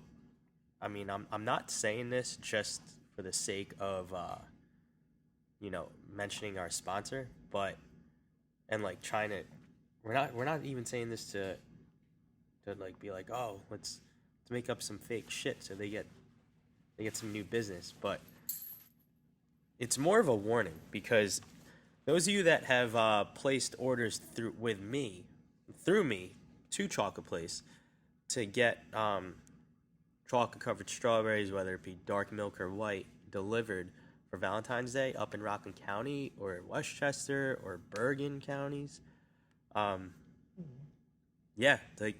I mean, I'm not saying this just for the sake of, mentioning our sponsor, but and like trying to, we're not even saying this to like be like, oh, let's make up some fake shit so they get some new business, but it's more of a warning, because those of you that have placed orders through me to Chocolate Place to get chocolate covered strawberries, whether it be dark milk or white, delivered for Valentine's Day up in Rockland County or Westchester or Bergen counties, yeah, like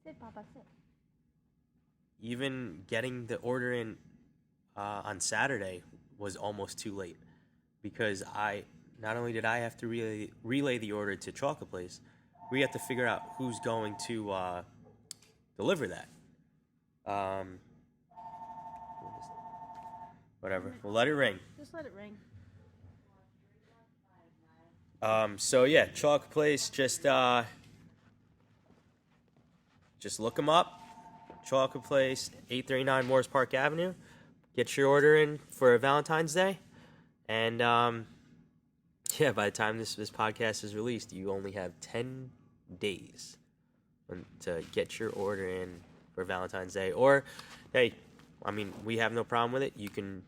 Sit, Papa, sit. even getting the order in on Saturday was almost too late, because not only did I have to relay the order to Chocolate Place, we have to figure out who's going to deliver that. Whatever, we'll let it ring. Just let it ring. So yeah, Chocolate Place, just look them up. Chocolate Place, 839 Morris Park Avenue. Get your order in for Valentine's Day. And, by the time this podcast is released, you only have 10 days to get your order in for Valentine's Day. Or, hey, I mean, we have no problem with it. You can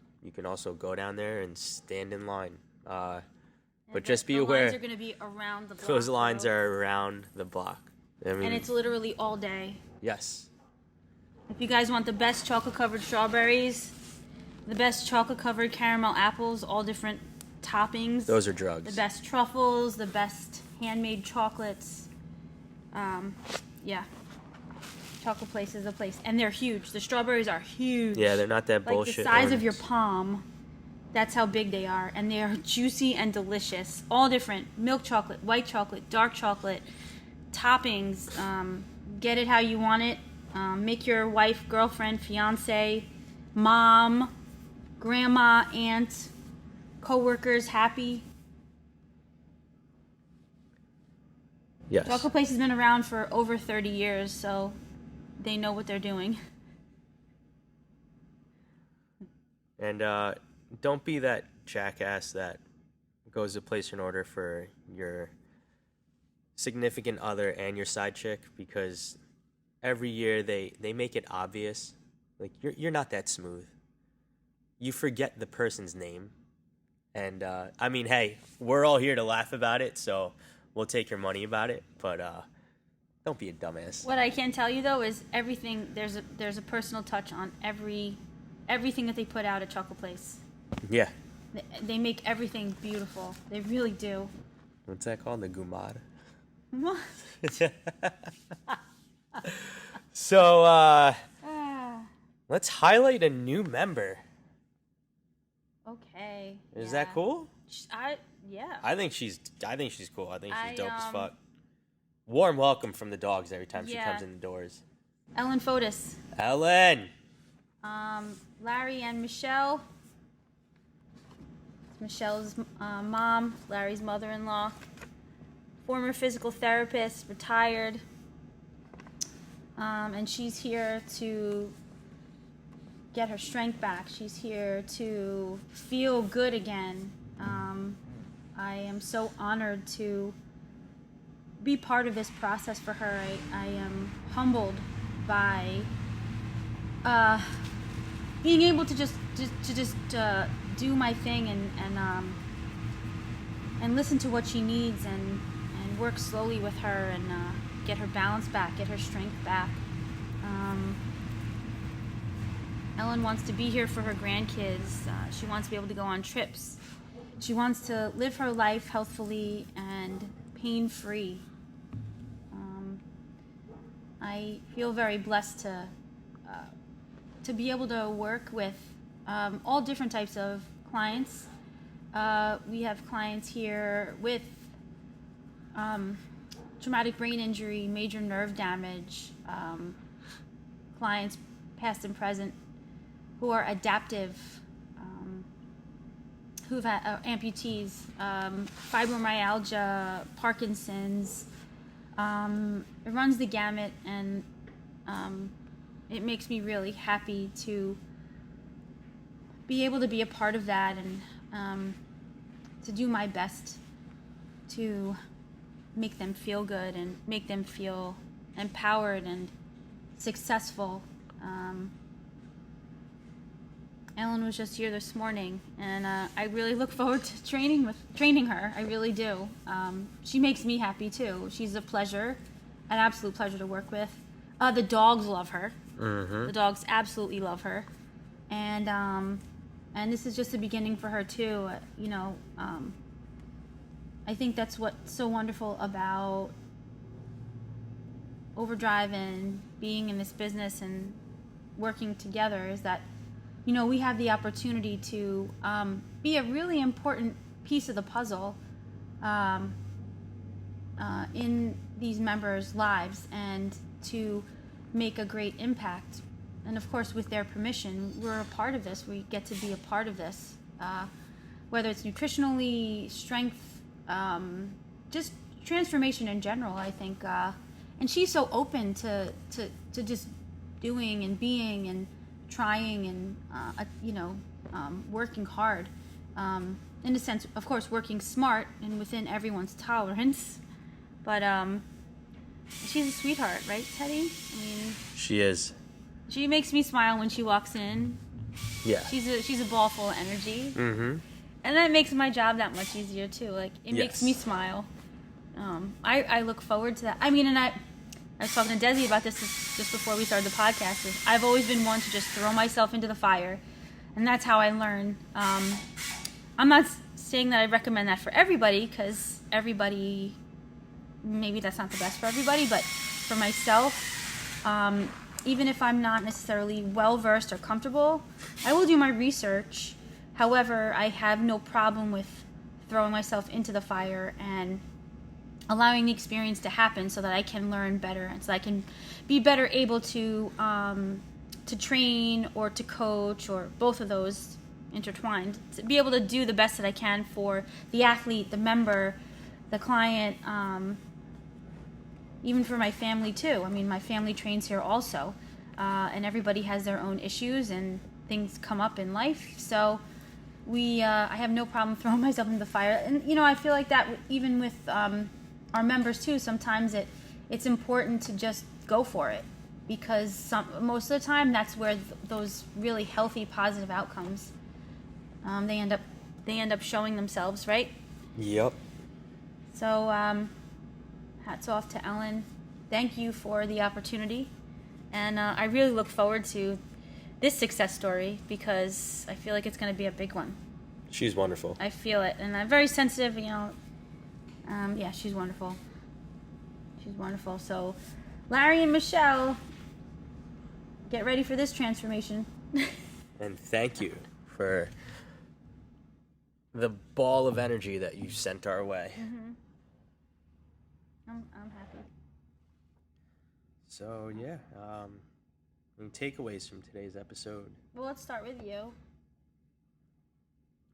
also go down there and stand in line. But just be aware. The lines are going to be around the block. Those lines are around the block. I mean, and it's literally all day. Yes. If you guys want the best chocolate-covered strawberries, the best chocolate-covered caramel apples, all different toppings. Those are drugs. The best truffles, the best handmade chocolates. Chocolate Place is the place. And they're huge. The strawberries are huge. Yeah, they're not that bullshit. Like the size of your palm. That's how big they are. And they are juicy and delicious. All different. Milk chocolate, white chocolate, dark chocolate, toppings. Get it how you want it. Make your wife, girlfriend, fiance, mom, grandma, aunt, co-workers happy. Yes. Chocolate Place has been around for over 30 years, so they know what they're doing. And don't be that jackass that goes to place an order for your significant other and your side chick, because every year they make it obvious, like, you're not that smooth. You forget the person's name. And, I mean, hey, we're all here to laugh about it, so we'll take your money about it, but don't be a dumbass. What I can tell you, though, is everything, there's a personal touch on everything that they put out at Chocolate Place. Yeah. They make everything beautiful. They really do. What's that called? The Gumad? What? So, let's highlight a new member. Okay. Is that cool? Yeah. I think she's cool. I think she's dope as fuck. Warm welcome from the dogs every time she comes in the doors. Ellen Fotis. Ellen. Larry and Michelle. Michelle's mom, Larry's mother-in-law. Former physical therapist, retired. And she's here to get her strength back. She's here to feel good again. I am so honored to be part of this process for her. I am humbled by being able to just do my thing and listen to what she needs and work slowly with her and get her balance back, get her strength back. Ellen wants to be here for her grandkids. She wants to be able to go on trips. She wants to live her life healthfully and pain-free. I feel very blessed to be able to work with all different types of clients. We have clients here with traumatic brain injury, major nerve damage, clients past and present who are adaptive, who've had amputees, fibromyalgia, Parkinson's. It runs the gamut, and it makes me really happy to be able to be a part of that and to do my best to make them feel good and make them feel empowered and successful. Ellen was just here this morning, and I really look forward to training her. I really do. She makes me happy too. She's a pleasure, an absolute pleasure to work with. The dogs love her. Mm-hmm. The dogs absolutely love her, and this is just the beginning for her too. I think that's what's so wonderful about Overdrive and being in this business and working together is that, we have the opportunity to be a really important piece of the puzzle in these members' lives and to make a great impact. And of course, with their permission, we're a part of this. We get to be a part of this, whether it's nutritionally, strength, just transformation in general, I think. And she's so open to just doing and being and trying and, working hard. In a sense, of course, working smart and within everyone's tolerance. But she's a sweetheart, right, Teddy? I mean, she is. She makes me smile when she walks in. Yeah. She's a ball full of energy. Mm-hmm. And that makes my job that much easier, too. Like, it makes me smile. I look forward to that. I mean, and I was talking to Desi about this just before we started the podcast. I've always been one to just throw myself into the fire. And that's how I learn. I'm not saying that I recommend that for everybody, because everybody, maybe that's not the best for everybody. But for myself, even if I'm not necessarily well-versed or comfortable, I will do my research. However, I have no problem with throwing myself into the fire and allowing the experience to happen so that I can learn better and so I can be better able to train or to coach, or both of those intertwined, to be able to do the best that I can for the athlete, the member, the client, even for my family too. I mean, my family trains here also, and everybody has their own issues and things come up in life. So I have no problem throwing myself into the fire. And, you know, I feel like that even with our members too, sometimes it's important to just go for it, because most of the time that's where those really healthy, positive outcomes, they end up showing themselves, right? Yep. So hats off to Ellen. Thank you for the opportunity. And I really look forward to this success story, because I feel like it's going to be a big one. She's wonderful. I feel it. And I'm very sensitive, you know. Yeah, she's wonderful. She's wonderful. So, Larry and Michelle, get ready for this transformation. And thank you for the ball of energy that you sent our way. Mm-hmm. I'm happy. So, yeah. Any takeaways from today's episode? Well, let's start with you.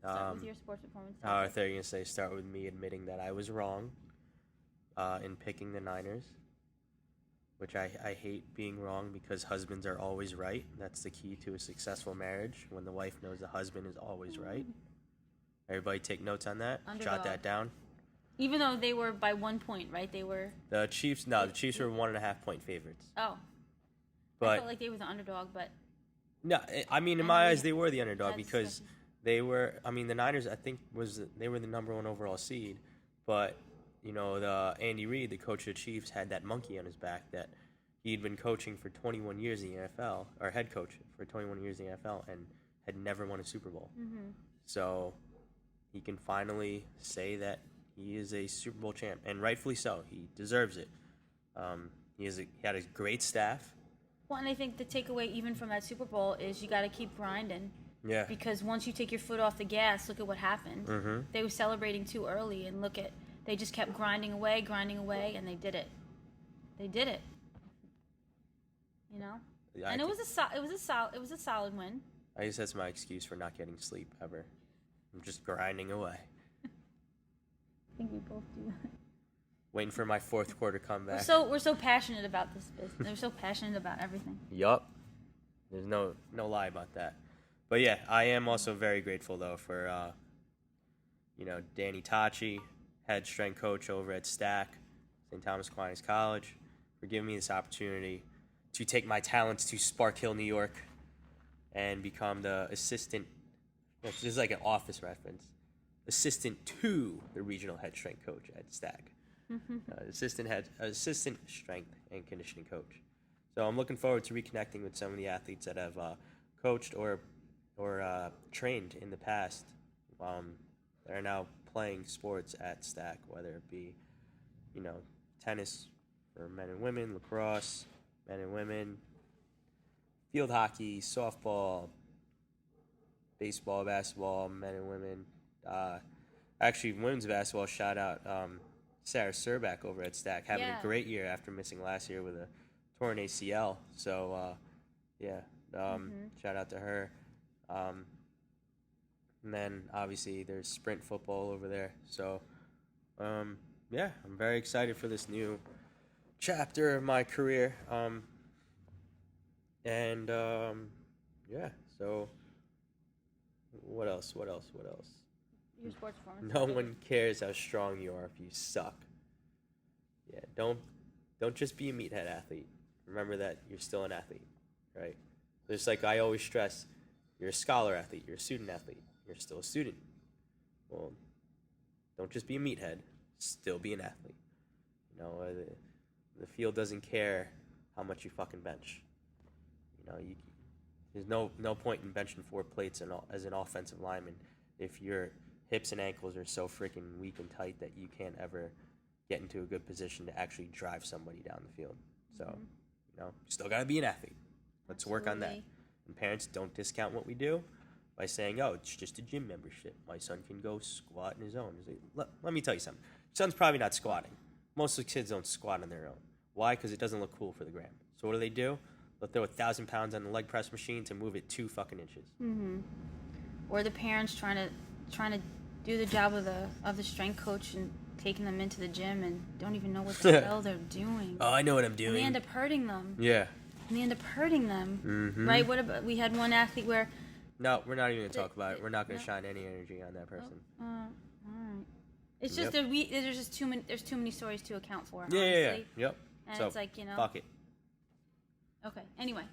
Start with your sports performance. I thought you were going to say start with me admitting that I was wrong in picking the Niners, which I hate being wrong, because husbands are always right. That's the key to a successful marriage, when the wife knows the husband is always right. Everybody take notes on that. Underdog. Jot that down. Even though they were by 1 point, right? They were... The Chiefs were 1.5 point favorites. Oh. But I felt like they were the underdog, but... No, I mean, in my eyes, they were the underdog, because they were... I mean, the Niners, I think, they were the number 1 overall seed. But, you know, Andy Reid, the coach of the Chiefs, had that monkey on his back that he'd been coaching for 21 years in the NFL, or head coach for 21 years in the NFL, and had never won a Super Bowl. Mm-hmm. So he can finally say that he is a Super Bowl champ, and rightfully so. He deserves it. He had a great staff. Well, and I think the takeaway even from that Super Bowl is you got to keep grinding. Yeah. Because once you take your foot off the gas, look at what happened. Mm-hmm. They were celebrating too early, and they just kept grinding away, and they did it. They did it. You know. Yeah, and it was a solid win. I guess that's my excuse for not getting sleep ever. I'm just grinding away. I think we both do that. Waiting for my fourth quarter comeback. We're so passionate about this business. We're so passionate about everything. Yup. There's no lie about that. But yeah, I am also very grateful though for Danny Tachi, head strength coach over at Stack, St. Thomas Aquinas College, for giving me this opportunity to take my talents to Spark Hill, New York, and become the assistant. This is like an office reference. Assistant to the regional head strength coach at Stack. Assistant strength and conditioning coach. So I'm looking forward to reconnecting with some of the athletes that have coached or trained in the past that are now playing sports at Stack, whether it be, tennis for men and women, lacrosse, men and women, field hockey, softball, baseball, basketball, men and women. Actually, women's basketball, shout out Sarah Serback over at Stack, having a great year after missing last year with a torn ACL. So, shout out to her. And then, obviously, there's sprint football over there. So, I'm very excited for this new chapter of my career. So what else? Your sports performance. No one cares how strong you are if you suck. Yeah, don't just be a meathead athlete. Remember that you're still an athlete, right? Just like I always stress, you're a scholar athlete, you're a student athlete, you're still a student. Well, don't just be a meathead, still be an athlete. The field doesn't care how much you fucking bench. There's no point in benching 4 plates as an offensive lineman if your hips and ankles are so freaking weak and tight that you can't ever get into a good position to actually drive somebody down the field. So, still got to be an athlete. Let's work on that. And parents, don't discount what we do by saying, oh, it's just a gym membership. My son can go squat on his own. Let me tell you something. Your son's probably not squatting. Most of the kids don't squat on their own. Why? Because it doesn't look cool for the gram. So what do? They'll throw 1,000 pounds on the leg press machine to move it 2 fucking inches. Mm-hmm. Or the parents trying to do the job of the strength coach and taking them into the gym and don't even know what the hell they're doing. Oh, I know what I'm doing. And they end up hurting them. Yeah. And they end up hurting them. Mm-hmm. Right? What about, we had one athlete where No, we're not even gonna talk about it. We're not gonna shine any energy on that person. All right. It's just Yep. that there's just too many. There's too many stories to account for. Yeah, honestly. Yep. And So it's like, you know. fuck it. Okay. Anyway.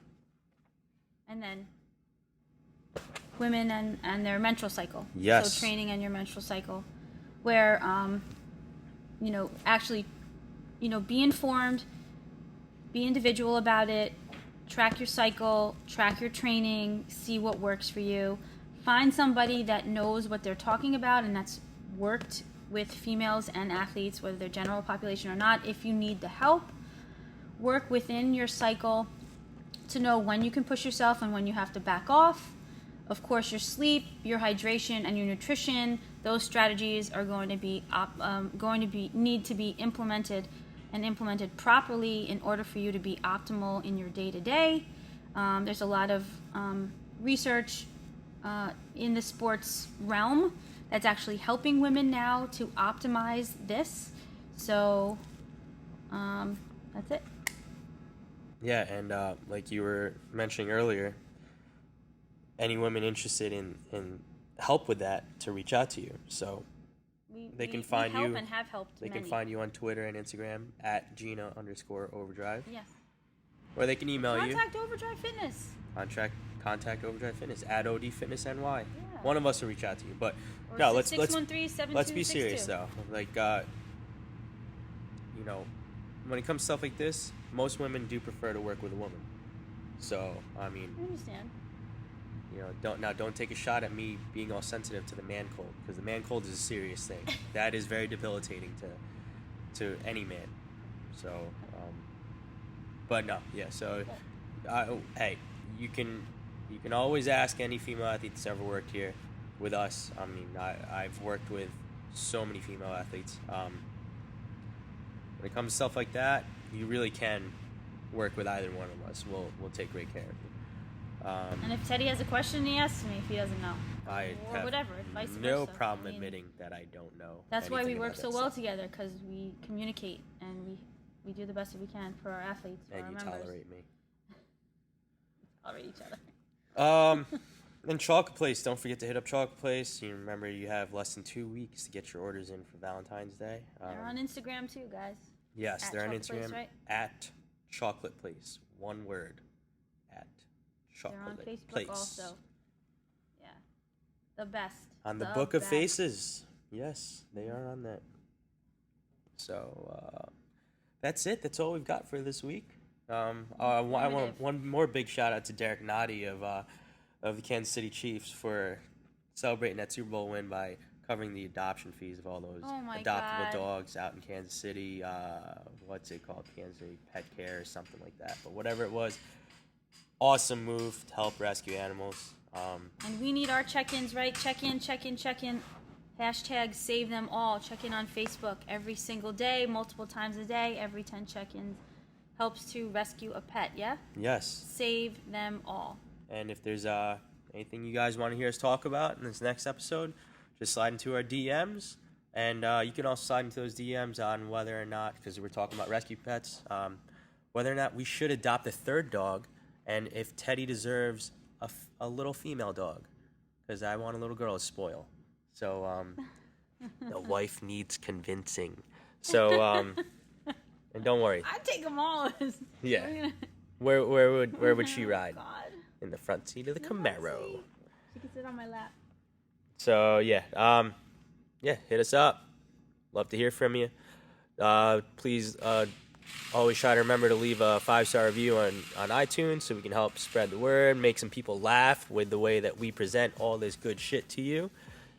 And then women and their menstrual cycle. Yes. So training and your menstrual cycle, where you know, actually, you know, be informed, be individual about it, track your cycle, track your training, see what works for you. Find somebody that knows what they're talking about and that's worked with females and athletes, whether they're general population or not. If you need the help, work within your cycle to know when you can push yourself and when you have to back off. Of course, your sleep, your hydration, and your nutrition, those strategies are going to be need to be implemented and implemented properly in order for you to be optimal in your day-to-day. There's a lot of research in the sports realm that's actually helping women now to optimize this. So that's it. Yeah, and like you were mentioning earlier, any women interested in help with that to reach out to you. So they can find we help you. And have helped They many. can find you on Twitter and Instagram at Gina_Overdrive. Yes. Or they can email Contact Overdrive Fitness. you. Contact Overdrive Fitness at OD Fitness NY. Yeah. One of us will reach out to you. But Or no, let's 613-7262. let's be serious though. Like you know, when it comes to stuff like this, most women do prefer to work with a woman. So I mean, I understand. you know, don't take a shot at me being all sensitive to the man cold, because the man cold is a serious thing. That is very debilitating to any man. So, but no, yeah. So, hey, you can always ask any female athlete that's ever worked here with us. I mean, I've worked with so many female athletes. When it comes to stuff like that, you really can work with either one of us. We'll take great care of you. And if Teddy has a question, he asks me if he doesn't know. I Or have whatever, vice no versa. problem I mean, admitting that I don't know. That's why we anything work about so that well stuff. together, because we communicate and we do the best that we can for our athletes, for And our you members. tolerate me. Tolerate each other. And Chocolate Place, don't forget to hit up Chocolate Place. You remember you have less than 2 weeks to get your orders in for Valentine's Day. They're on Instagram too, guys. Yes, At they're on Chocolate Instagram Place, right? at Chocolate Place. One word. At Chocolate They're on Facebook Place. also. Yeah. The best. On the Book of Faces. Yes, they are on that. So that's it. That's all we've got for this week. I want one more big shout out to Derek Noddy of the Kansas City Chiefs for celebrating that Super Bowl win by covering the adoption fees of all those adoptable God. dogs out in Kansas City. What's it called? Kansas City Pet Care or something like that. But whatever it was, awesome move to help rescue animals. And we need our check-ins, right? Check in. Hashtag save them all. Check in on Facebook every single day, multiple times a day, every 10 check-ins. Helps to rescue a pet, yeah? Yes. Save them all. And if there's anything you guys want to hear us talk about in this next episode, just slide into our DMs. And you can also slide into those DMs on whether or not, because we're talking about rescue pets, whether or not we should adopt a third dog, and if Teddy deserves a little female dog, because I want a little girl to spoil. So the wife needs convincing. So and don't worry. I'd take them all. Yeah. Where would she ride? God. In the front seat of the Camaro. She can sit on my lap. So yeah, hit us up. Love to hear from you. Please always try to remember to leave a 5-star review on iTunes so we can help spread the word, make some people laugh with the way that we present all this good shit to you.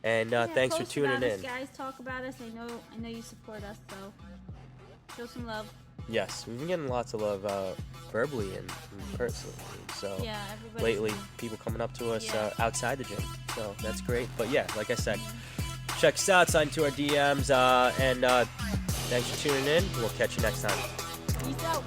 And thanks for tuning about in. Us, guys, talk about us. I know you support us, so show some love. Yes, we've been getting lots of love verbally and personally. So Yeah, everybody. lately, people coming up to us outside the gym. So that's great. But yeah, like I said, check us out, sign to our DMs, and thanks for tuning in. We'll catch you next time. Peace out.